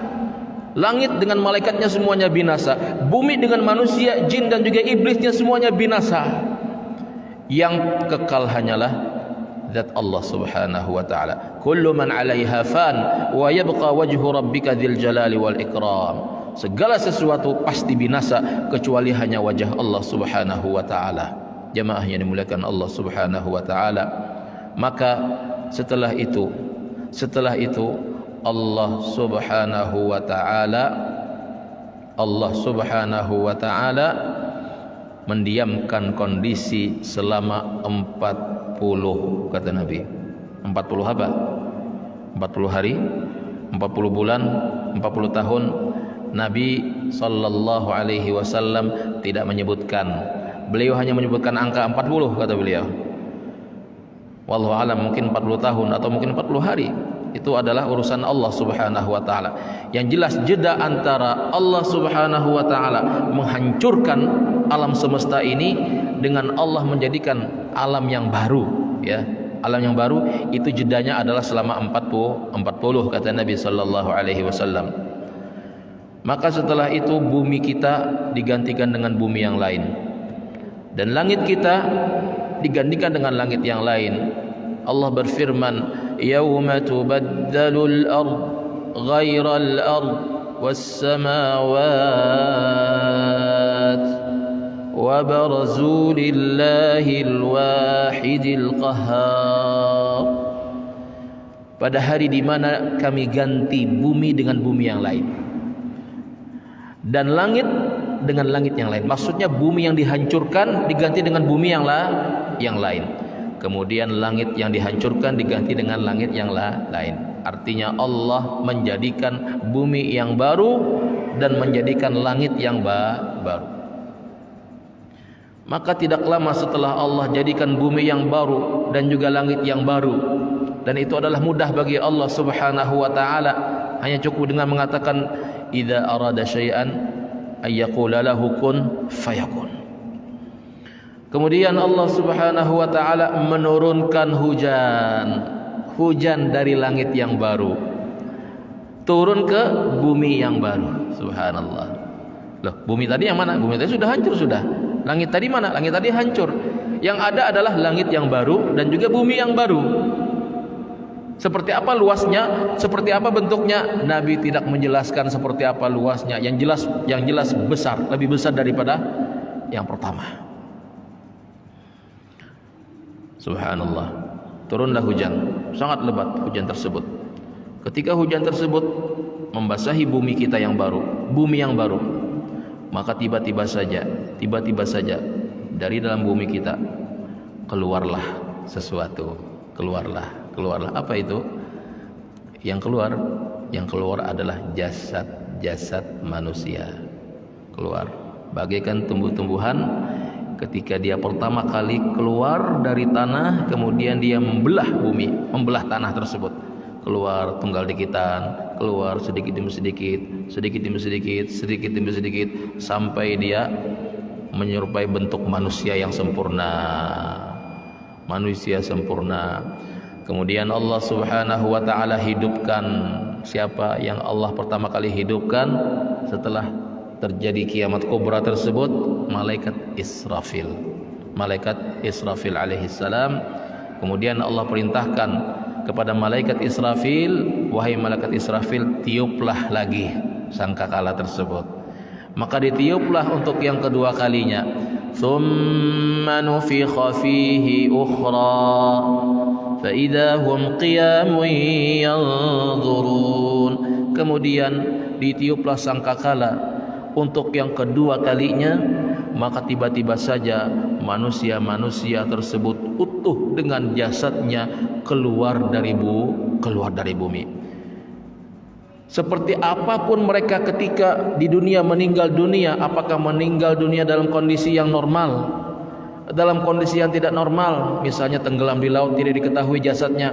Langit dengan malaikatnya semuanya binasa. Bumi dengan manusia, jin dan juga iblisnya semuanya binasa. Yang kekal hanyalah zat Allah subhanahu wa ta'ala. Kullu man 'alaiha fan wa yabqa wajhu rabbika dzil jalali wal ikram. Segala sesuatu pasti binasa kecuali hanya wajah Allah subhanahu wa ta'ala. Jamaah yang dimuliakan Allah subhanahu wa ta'ala. Maka setelah itu Allah subhanahu wa ta'ala mendiamkan kondisi selama 40, kata Nabi. 40 apa? 40 hari, 40 bulan, 40 tahun. Nabi sallallahu alaihi wasallam tidak menyebutkan. Beliau hanya menyebutkan angka 40, kata beliau. Wallahu alam, mungkin 40 tahun atau mungkin 40 hari. Itu adalah urusan Allah subhanahu wa ta'ala. Yang jelas jeda antara Allah subhanahu wa ta'ala menghancurkan alam semesta ini dengan Allah menjadikan alam yang baru, ya. Alam yang baru itu jedanya adalah selama 40 kata Nabi sallallahu alaihi wasallam. Maka setelah itu bumi kita digantikan dengan bumi yang lain, dan langit kita digantikan dengan langit yang lain. Allah berfirman, yauma tubaddalul ard ghairal ard was samawat wa barazu lillahil wahidil qahhar. Pada hari di mana kami ganti bumi dengan bumi yang lain dan langit dengan langit yang lain. Maksudnya bumi yang dihancurkan diganti dengan bumi yang lain. Kemudian langit yang dihancurkan diganti dengan langit yang lain. Artinya Allah menjadikan bumi yang baru dan menjadikan langit yang baru. Maka tidak lama setelah Allah jadikan bumi yang baru dan juga langit yang baru, dan itu adalah mudah bagi Allah subhanahu wa ta'ala. Hanya cukup dengan mengatakan idza arada syai'an ayyaqula lahu kun fayakun. Kemudian Allah subhanahu wa ta'ala menurunkan hujan dari langit yang baru turun ke bumi yang baru. Subhanallah. Loh, bumi tadi yang mana? Bumi tadi sudah hancur sudah. Langit tadi mana? Langit tadi hancur. Yang ada adalah langit yang baru dan juga bumi yang baru. Seperti apa luasnya, seperti apa bentuknya, Nabi tidak menjelaskan seperti apa luasnya. Yang jelas besar, lebih besar daripada yang pertama. Subhanallah. Turunlah hujan, sangat lebat hujan tersebut. Ketika hujan tersebut membasahi bumi kita yang baru, bumi yang baru, maka tiba-tiba saja dari dalam bumi kita keluarlah sesuatu. Keluarlah. Apa itu? Yang keluar adalah jasad manusia. Keluar bagaikan tumbuh-tumbuhan ketika dia pertama kali keluar dari tanah, kemudian dia membelah bumi, membelah tanah tersebut. Keluar tunggal dikitan, keluar sedikit demi sedikit sampai dia menyerupai bentuk manusia yang sempurna. Kemudian Allah subhanahu wa ta'ala hidupkan. Siapa yang Allah pertama kali hidupkan setelah terjadi kiamat kubra tersebut? Malaikat Israfil alaihissalam. Kemudian Allah perintahkan kepada malaikat Israfil, wahai malaikat Israfil, tiuplah lagi sangkakala tersebut. Maka ditiuplah untuk yang kedua kalinya. Thumma nufikha fihi ukhra fa idza hum qiyamun yanzurun. Kemudian ditiuplah sangkakala untuk yang kedua kalinya, maka tiba-tiba saja manusia-manusia tersebut utuh dengan jasadnya keluar dari bumi. Seperti apapun mereka ketika di dunia meninggal dunia, apakah meninggal dunia dalam kondisi yang normal, dalam kondisi yang tidak normal, misalnya tenggelam di laut tidak diketahui jasadnya,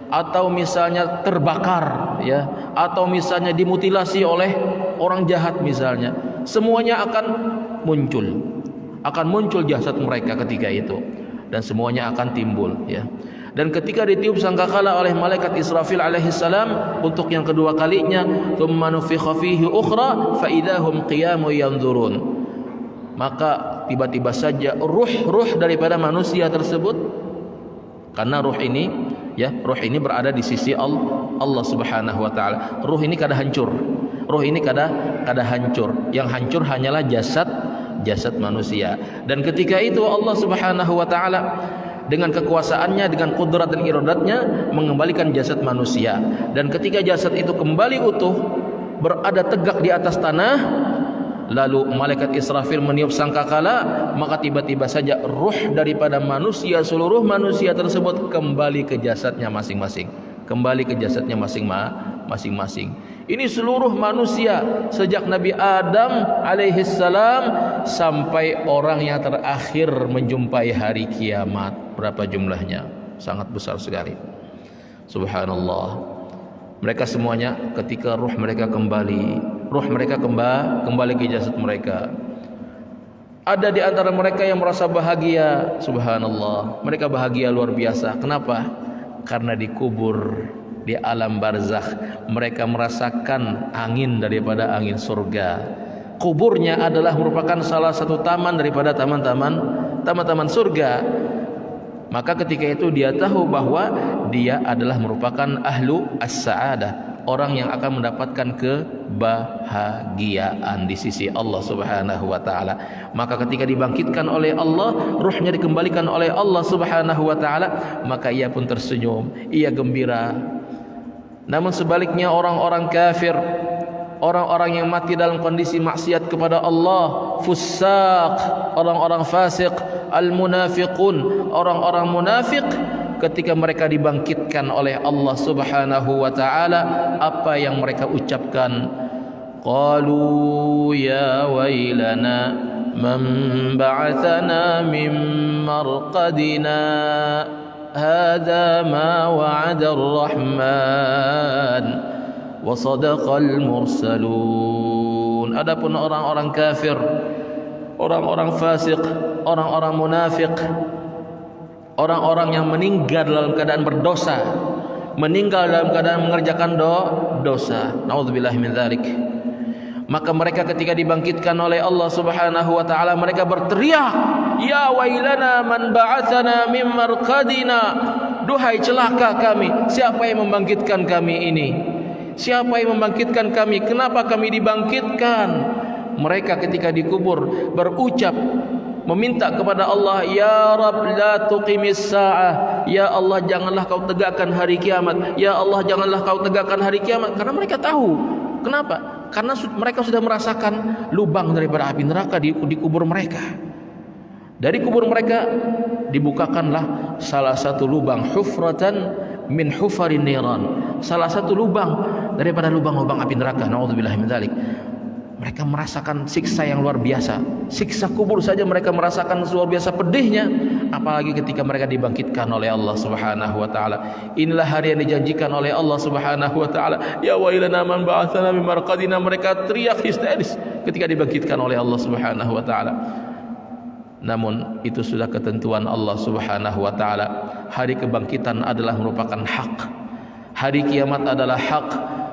atau misalnya terbakar, ya, atau misalnya dimutilasi oleh orang jahat misalnya, semuanya akan muncul jasad mereka ketika itu, dan semuanya akan timbul, ya. Dan ketika ditiup sangkakala oleh malaikat Israfil alaihi salam untuk yang kedua kalinya, tsumma nufikha fihi ukhra fa idahum qiyamun yanzurun, maka tiba-tiba saja ruh daripada manusia tersebut, karena ruh ini berada di sisi Allah Subhanahu wa taala. Ruh ini kada hancur. Yang hancur hanyalah jasad manusia. Dan ketika itu Allah Subhanahu wa taala dengan kekuasaannya, dengan kudrat dan iradatnya mengembalikan jasad manusia. Dan ketika jasad itu kembali utuh, berada tegak di atas tanah, lalu malaikat Israfil meniup sangkakala, maka tiba-tiba saja ruh daripada manusia, seluruh manusia tersebut kembali ke jasadnya masing-masing. Ini seluruh manusia sejak Nabi Adam alaihi salam sampai orang yang terakhir menjumpai hari kiamat. Berapa jumlahnya? Sangat besar sekali. Subhanallah. Mereka semuanya ketika ruh mereka kembali ke jasad mereka. Ada di antara mereka yang merasa bahagia. Subhanallah. Mereka bahagia luar biasa. Kenapa? Karena dikubur di alam barzakh mereka merasakan angin daripada angin surga. Kuburnya adalah merupakan salah satu taman daripada taman-taman surga. Maka ketika itu dia tahu bahwa dia adalah merupakan ahlu as-sa'adah, orang yang akan mendapatkan kebahagiaan di sisi Allah Subhanahu wa taala. Maka ketika dibangkitkan oleh Allah, ruhnya dikembalikan oleh Allah Subhanahu wa taala, maka ia pun tersenyum, ia gembira. Namun sebaliknya orang-orang kafir, orang-orang yang mati dalam kondisi maksiat kepada Allah, fusaq, orang-orang fasik, al-munafiqun, orang-orang munafik, ketika mereka dibangkitkan oleh Allah Subhanahu wa taala, apa yang mereka ucapkan? Qalu ya wailana man ba'athana min marqadina hadza ma wa'ada ar-rahman wa sadaqal mursalun. Adapun orang-orang kafir, orang-orang fasik, orang-orang munafik, orang-orang yang meninggal dalam keadaan berdosa, meninggal dalam keadaan mengerjakan dosa, naudzubillahi min dzalik, maka mereka ketika dibangkitkan oleh Allah Subhanahu wa taala, mereka berteriak, ya wailana man ba'atsana min marqadina, duhai celaka kami, siapa yang membangkitkan kami ini? Siapa yang membangkitkan kami? Kenapa kami dibangkitkan? Mereka ketika dikubur berucap, meminta kepada Allah, ya Rabb la tuqimis sa'ah, ya Allah janganlah kau tegakkan hari kiamat, ya Allah janganlah kau tegakkan hari kiamat. Karena mereka tahu. Kenapa? Karena mereka sudah merasakan lubang daripada api neraka di kubur mereka. Dari kubur mereka dibukakanlah salah satu lubang, hufratan min hufarin niran, salah satu lubang daripada lubang-lubang api neraka, naudzubillahi min dzalik. Mereka merasakan siksa yang luar biasa. Siksa kubur saja mereka merasakan luar biasa pedihnya, apalagi ketika mereka dibangkitkan oleh Allah Subhanahu wa taala. Inilah hari yang dijanjikan oleh Allah Subhanahu wa taala. Ya wailana man ba'atsana min marqadina, mereka teriak histeris ketika dibangkitkan oleh Allah Subhanahu wa taala. Namun itu sudah ketentuan Allah Subhanahu wa taala. Hari kebangkitan adalah merupakan hak. Hari kiamat adalah hak.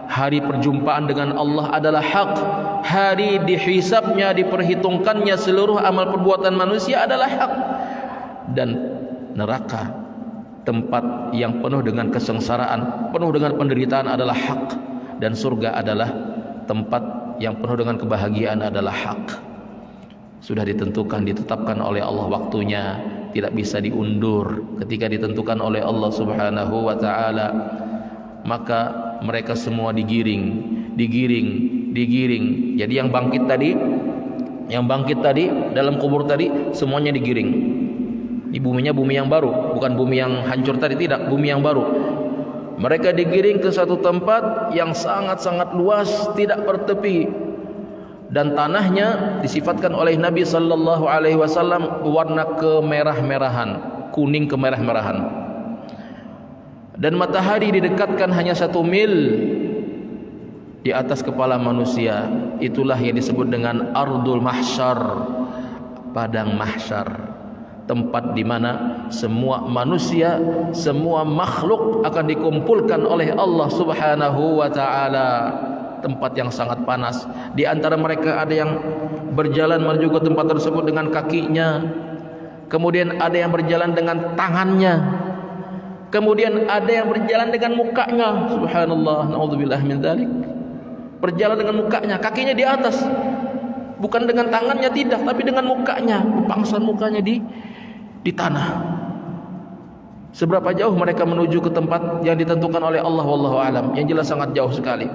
Hari perjumpaan dengan Allah adalah hak. Hari dihisabnya, diperhitungkannya seluruh amal perbuatan manusia adalah hak. Dan neraka, tempat yang penuh dengan kesengsaraan, penuh dengan penderitaan adalah hak. Dan surga adalah tempat yang penuh dengan kebahagiaan adalah hak. Sudah ditentukan, ditetapkan oleh Allah waktunya, tidak bisa diundur. Ketika ditentukan oleh Allah Subhanahu wa taala, maka mereka semua digiring. Jadi yang bangkit tadi dalam kubur tadi semuanya digiring. Di buminya bumi yang baru, bukan bumi yang hancur tadi, tidak, bumi yang baru. Mereka digiring ke satu tempat yang sangat-sangat luas, tidak bertepi, dan tanahnya disifatkan oleh Nabi sallallahu alaihi wasallam warna kemerah-merahan, kuning kemerah-merahan. Dan matahari didekatkan hanya 1 mil di atas kepala manusia. Itulah yang disebut dengan ardul mahsyar, padang mahsyar, tempat di mana semua manusia, semua makhluk akan dikumpulkan oleh Allah Subhanahu wa taala. Tempat yang sangat panas. Di antara mereka ada yang berjalan menuju ke tempat tersebut dengan kakinya, kemudian ada yang berjalan dengan tangannya, kemudian ada yang berjalan dengan mukanya. Subhanallah, naudzubillah min dzalik. Berjalan dengan mukanya, kakinya di atas, bukan dengan tangannya, tidak, tapi dengan mukanya, pangsan mukanya di tanah. Seberapa jauh mereka menuju ke tempat yang ditentukan oleh Allah, wallahu alam. Yang jelas sangat jauh sekali.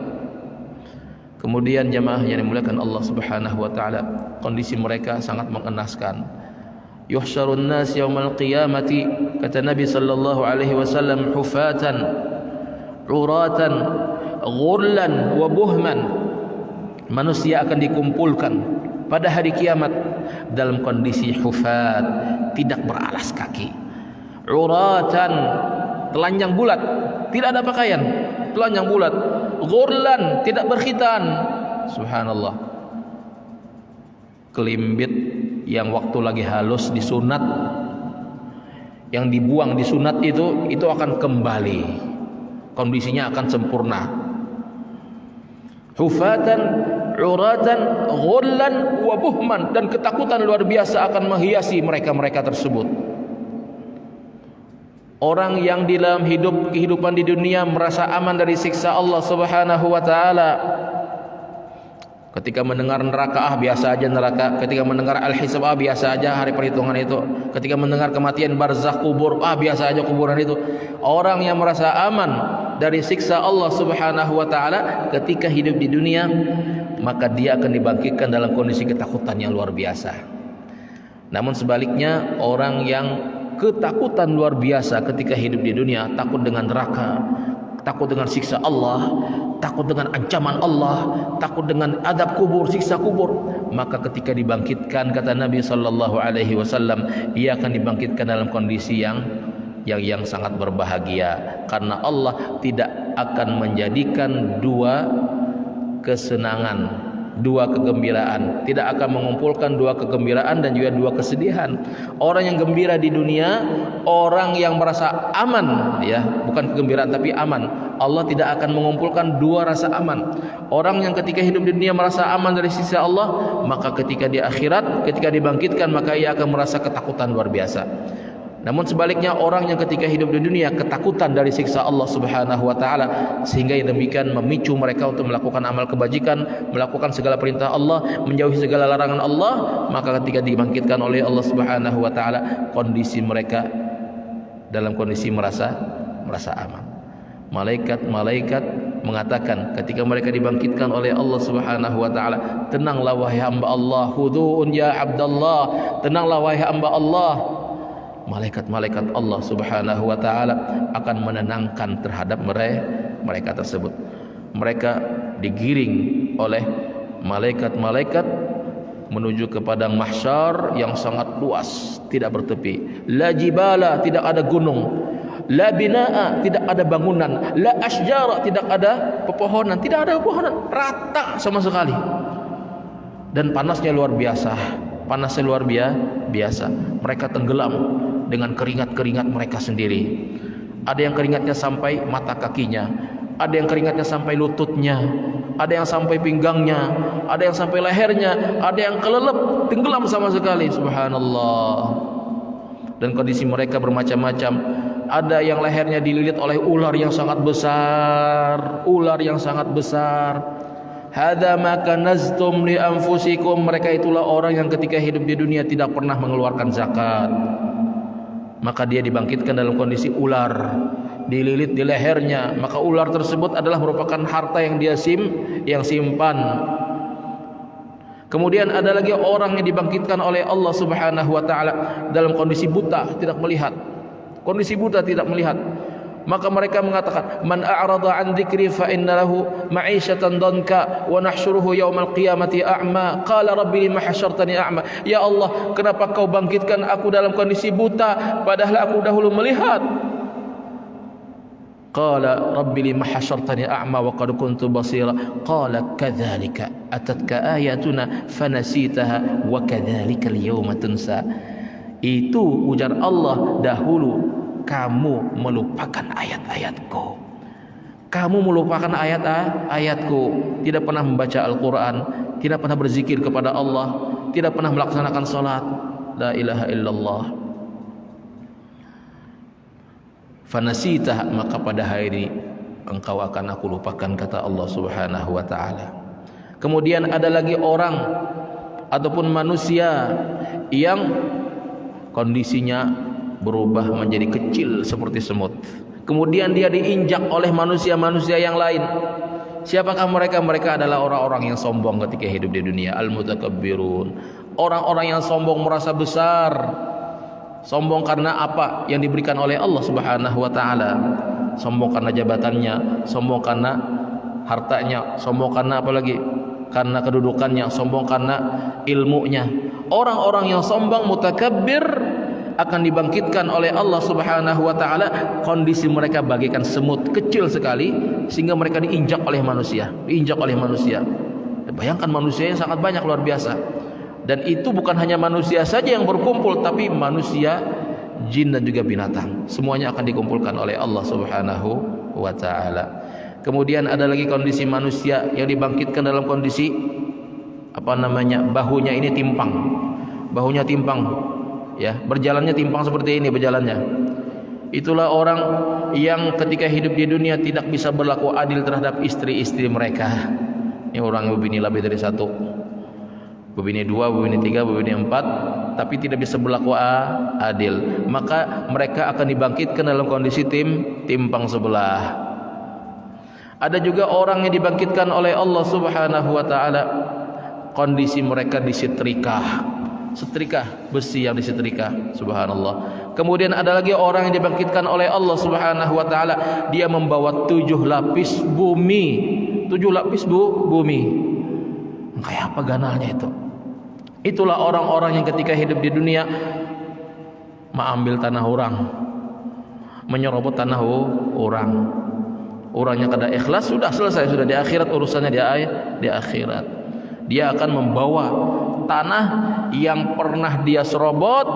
Kemudian jemaah yang dimuliakan Allah Subhanahu wa taala, kondisi mereka sangat mengenaskan. Yuhsyarun nas yaumal qiyamati, kata Nabi sallallahu alaihi wasallam, hufatan, uratan, ghurlan wa buhman. Manusia akan dikumpulkan pada hari kiamat dalam kondisi hufat, tidak beralas kaki. Uratan, telanjang bulat, tidak ada pakaian, telanjang bulat. Ghurlan, tidak berkhitan. Subhanallah. Kelimbit yang waktu lagi halus disunat, yang dibuang disunat itu akan kembali, kondisinya akan sempurna. Hufatan, uratan, ghurlan wa buhman, dan ketakutan luar biasa akan menghiasi mereka tersebut. Orang yang di dalam kehidupan di dunia merasa aman dari siksa Allah Subhanahu wa taala. Ketika mendengar neraka, biasa aja neraka. Ketika mendengar al-hisab, biasa aja hari perhitungan itu. Ketika mendengar kematian barzakh kubur, biasa aja kuburan itu. Orang yang merasa aman dari siksa Allah Subhanahu wa taala ketika hidup di dunia, maka dia akan dibangkitkan dalam kondisi ketakutan yang luar biasa. Namun sebaliknya, orang yang ketakutan luar biasa ketika hidup di dunia, takut dengan neraka, takut dengan siksa Allah, takut dengan ancaman Allah, takut dengan adab kubur, siksa kubur, maka ketika dibangkitkan, kata Nabi sallallahu alaihi wasallam, ia akan dibangkitkan dalam kondisi yang sangat berbahagia, karena Allah tidak akan menjadikan dua kesenangan, dua kegembiraan, tidak akan mengumpulkan dua kegembiraan dan juga dua kesedihan. Orang yang gembira di dunia, orang yang merasa aman, ya, bukan kegembiraan tapi aman. Allah tidak akan mengumpulkan dua rasa aman. Orang yang ketika hidup di dunia merasa aman dari siksa Allah, maka ketika di akhirat, ketika dibangkitkan, maka ia akan merasa ketakutan luar biasa. Namun sebaliknya, orang yang ketika hidup di dunia ketakutan dari siksa Allah Subhanahu wa taala, sehingga yang demikian memicu mereka untuk melakukan amal kebajikan, melakukan segala perintah Allah, menjauhi segala larangan Allah, maka ketika dibangkitkan oleh Allah Subhanahu wa taala, kondisi mereka dalam kondisi merasa aman. Malaikat mengatakan ketika mereka dibangkitkan oleh Allah Subhanahu wa taala, tenanglah wahai hamba Allah, khudu'un ya abdallah, tenanglah wahai hamba Allah. Malaikat-malaikat Allah Subhanahu wa taala akan menenangkan terhadap mereka tersebut. Mereka digiring oleh malaikat-malaikat menuju ke padang mahsyar yang sangat luas, tidak bertepi. La jibala, tidak ada gunung. La binaa, tidak ada bangunan. La asjara, tidak ada pepohonan, tidak ada pepohonan, rata sama sekali. Dan panasnya luar biasa. Panasnya luar biasa. Mereka tenggelam dengan keringat-keringat mereka sendiri. Ada yang keringatnya sampai mata kakinya, ada yang keringatnya sampai lututnya, ada yang sampai pinggangnya, ada yang sampai lehernya, ada yang kelelep, tenggelam sama sekali. Subhanallah. Dan kondisi mereka bermacam-macam. Ada yang lehernya dililit oleh ular yang sangat besar, Hadza ma kanaztum li anfusikum. Mereka itulah orang yang ketika hidup di dunia tidak pernah mengeluarkan zakat. Maka dia dibangkitkan dalam kondisi ular dililit di lehernya. Maka ular tersebut adalah merupakan harta yang dia simpan. Kemudian ada lagi orang yang dibangkitkan oleh Allah Subhanahu wa taala dalam kondisi buta, tidak melihat. Kondisi buta tidak melihat. Maka mereka mengatakan, "Man a'rada 'an dzikri fa inna lahu ma'isyatan danka wa nahsyuruhu yaumal qiyamati a'ma." Qala rabbi lima hasyartani a'ma. Ya Allah, kenapa kau bangkitkan aku dalam kondisi buta padahal aku dahulu melihat? Qala rabbi lima hasyartani a'ma wa qad kuntu basira. Qala kadzalika atatka ayatuna fanasitaha wa kadzalika al-yawma tunsa. Itu ujar Allah, dahulu kamu melupakan ayat-ayatku. Kamu melupakan ayat-ayatku, tidak pernah membaca Al-Quran, tidak pernah berzikir kepada Allah, tidak pernah melaksanakan salat. La ilaha illallah. Fanasitah, maka pada hari ini engkau akan aku lupakan, kata Allah Subhanahu wa taala. Kemudian ada lagi orang ataupun manusia yang kondisinya berubah menjadi kecil seperti semut. Kemudian dia diinjak oleh manusia-manusia yang lain. Siapakah mereka? Mereka adalah orang-orang yang sombong ketika hidup di dunia. Al-mutakabbirun. Orang-orang yang sombong, merasa besar. Sombong karena apa yang diberikan oleh Allah Subhanahu wa taala. Sombong karena jabatannya, sombong karena hartanya, sombong karena apa lagi? Karena kedudukannya, sombong karena ilmunya. Orang-orang yang sombong, mutakabbir, akan dibangkitkan oleh Allah Subhanahu wa taala. Kondisi mereka bagaikan semut, kecil sekali, sehingga mereka diinjak oleh manusia. Bayangkan manusia yang sangat banyak, luar biasa. Dan itu bukan hanya manusia saja yang berkumpul, tapi manusia, jin dan juga binatang. Semuanya akan dikumpulkan oleh Allah Subhanahu wa taala. Kemudian ada lagi kondisi manusia yang dibangkitkan dalam kondisi bahunya ini timpang. Bahunya timpang. Ya, berjalannya timpang seperti ini berjalannya. Itulah orang yang ketika hidup di dunia tidak bisa berlaku adil terhadap istri-istri mereka. Ini orang yang berbini lebih dari satu, berbini dua, berbini tiga, berbini empat, tapi tidak bisa berlaku adil. Maka mereka akan dibangkitkan dalam kondisi timpang sebelah. Ada juga orang yang dibangkitkan oleh Allah Subhanahu wa taala, kondisi mereka disetrika. Setrika, besi yang disetrika, subhanallah. Kemudian ada lagi orang yang dibangkitkan oleh Allah Subhanahu wa taala, dia membawa 7 lapis bumi. 7 lapis bumi. Kayak apa ganalnya itu? Itulah orang-orang yang ketika hidup di dunia mengambil tanah orang, menyerobot tanah orang. Orangnya kada ikhlas, sudah selesai, sudah di akhirat urusannya, di akhirat. Dia akan membawa tanah yang pernah dia serobot,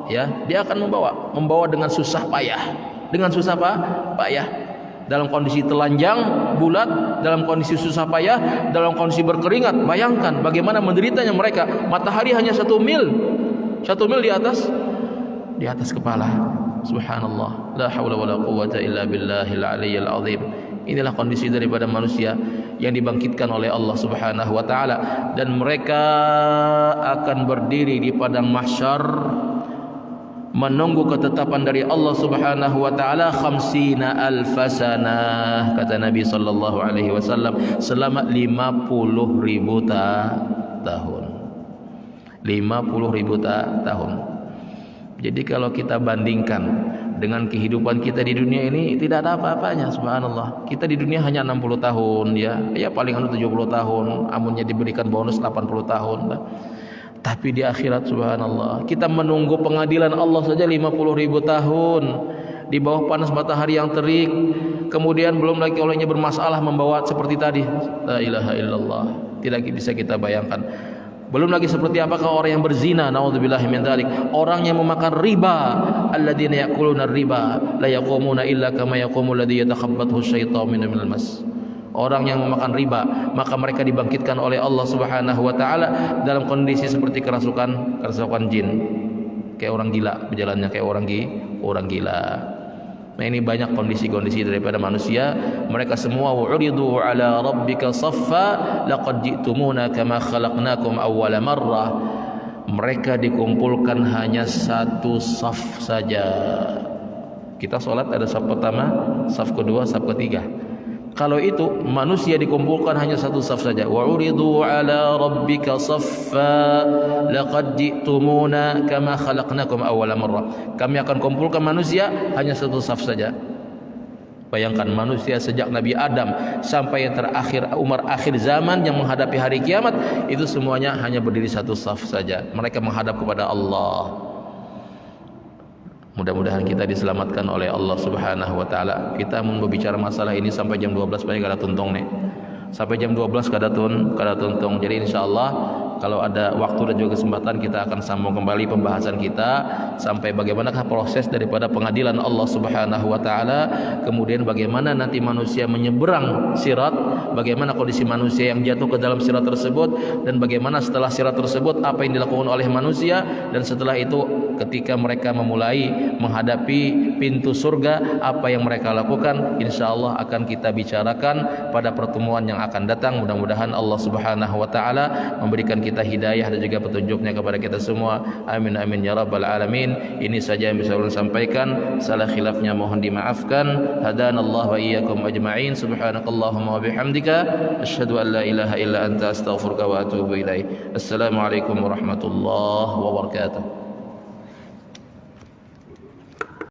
ya, dia akan membawa dengan susah payah, dalam kondisi telanjang bulat, dalam kondisi susah payah, dalam kondisi berkeringat. Bayangkan bagaimana menderitanya mereka. Matahari hanya 1 mil di atas kepala. Subhanallah, la haula wala quwwata illa billahil aliyyil azim. Inilah kondisi daripada manusia yang dibangkitkan oleh Allah Subhanahu wa taala, dan mereka akan berdiri di padang mahsyar menunggu ketetapan dari Allah Subhanahu wa taala 50.000 sanah, kata Nabi sallallahu alaihi wasallam, selama 50.000 tahun. 50.000 tahun. Jadi kalau kita bandingkan dengan kehidupan kita di dunia ini, tidak ada apa-apanya, subhanallah. Kita di dunia hanya 60 tahun, ya paling 70 tahun, amunnya diberikan bonus 80 tahun. Tapi di akhirat, subhanallah, kita menunggu pengadilan Allah saja 50.000 tahun di bawah panas matahari yang terik. Kemudian belum lagi olehnya bermasalah membawa seperti tadi, la ilaha illallah, tidak bisa kita bayangkan. Belum lagi seperti apakah orang yang berzina, naudzubillahi min dzalik, orang yang memakan riba, alladzina ya'kuluna riba la yaqumuna illa kama yaqumul ladzi yatakhabbathu syaitanu minal mas. Orang yang memakan riba, maka mereka dibangkitkan oleh Allah Subhanahu wa taala dalam kondisi seperti kerasukan jin. Kayak orang gila, berjalannya kayak orang gila. Nah, ini banyak kondisi-kondisi daripada manusia. Mereka semua wa'uridu ala rabbika saffa laqad ji'tumuna kama khalaqnakum awwala marrah. Mereka dikumpulkan hanya satu saf saja. Kita sholat ada saf pertama, saf kedua, saf ketiga. Kalau itu manusia dikumpulkan hanya satu saf saja. Wa'uridu ala rabbika saffa laqad ji'tumuna kama khalaqnakum awwala marrah. Kami akan kumpulkan manusia hanya satu saf saja. Bayangkan manusia sejak Nabi Adam sampai yang terakhir Umar akhir zaman yang menghadapi hari kiamat, itu semuanya hanya berdiri satu saf saja. Mereka menghadap kepada Allah. Mudah-mudahan kita diselamatkan oleh Allah Subhanahu wa taala. Kita mau berbicara masalah ini sampai jam 12 banyak kada tuntung nih. Sampai jam 12 kada tuntung. Jadi insyaallah kalau ada waktu dan juga kesempatan kita akan sambung kembali pembahasan kita sampai bagaimanakah proses daripada pengadilan Allah Subhanahu wa taala, kemudian bagaimana nanti manusia menyeberang sirat, bagaimana kondisi manusia yang jatuh ke dalam sirat tersebut, dan bagaimana setelah sirat tersebut apa yang dilakukan oleh manusia, dan setelah itu ketika mereka memulai menghadapi pintu surga apa yang mereka lakukan, insyaallah akan kita bicarakan pada pertemuan yang akan datang. Mudah-mudahan Allah Subhanahu wa taala memberikan kita hidayah dan juga petunjuknya kepada kita semua. Amin amin ya rabbal alamin. Ini saja yang bisa saya sampaikan. Salah khilafnya mohon dimaafkan. Hadanallahu wa iyyakum ajma'in. Subhanakallahumma wa bihamdika asyhadu an la ilaha illa anta astaghfiruka wa atubu ilaik. Assalamualaikum warahmatullahi wabarakatuh.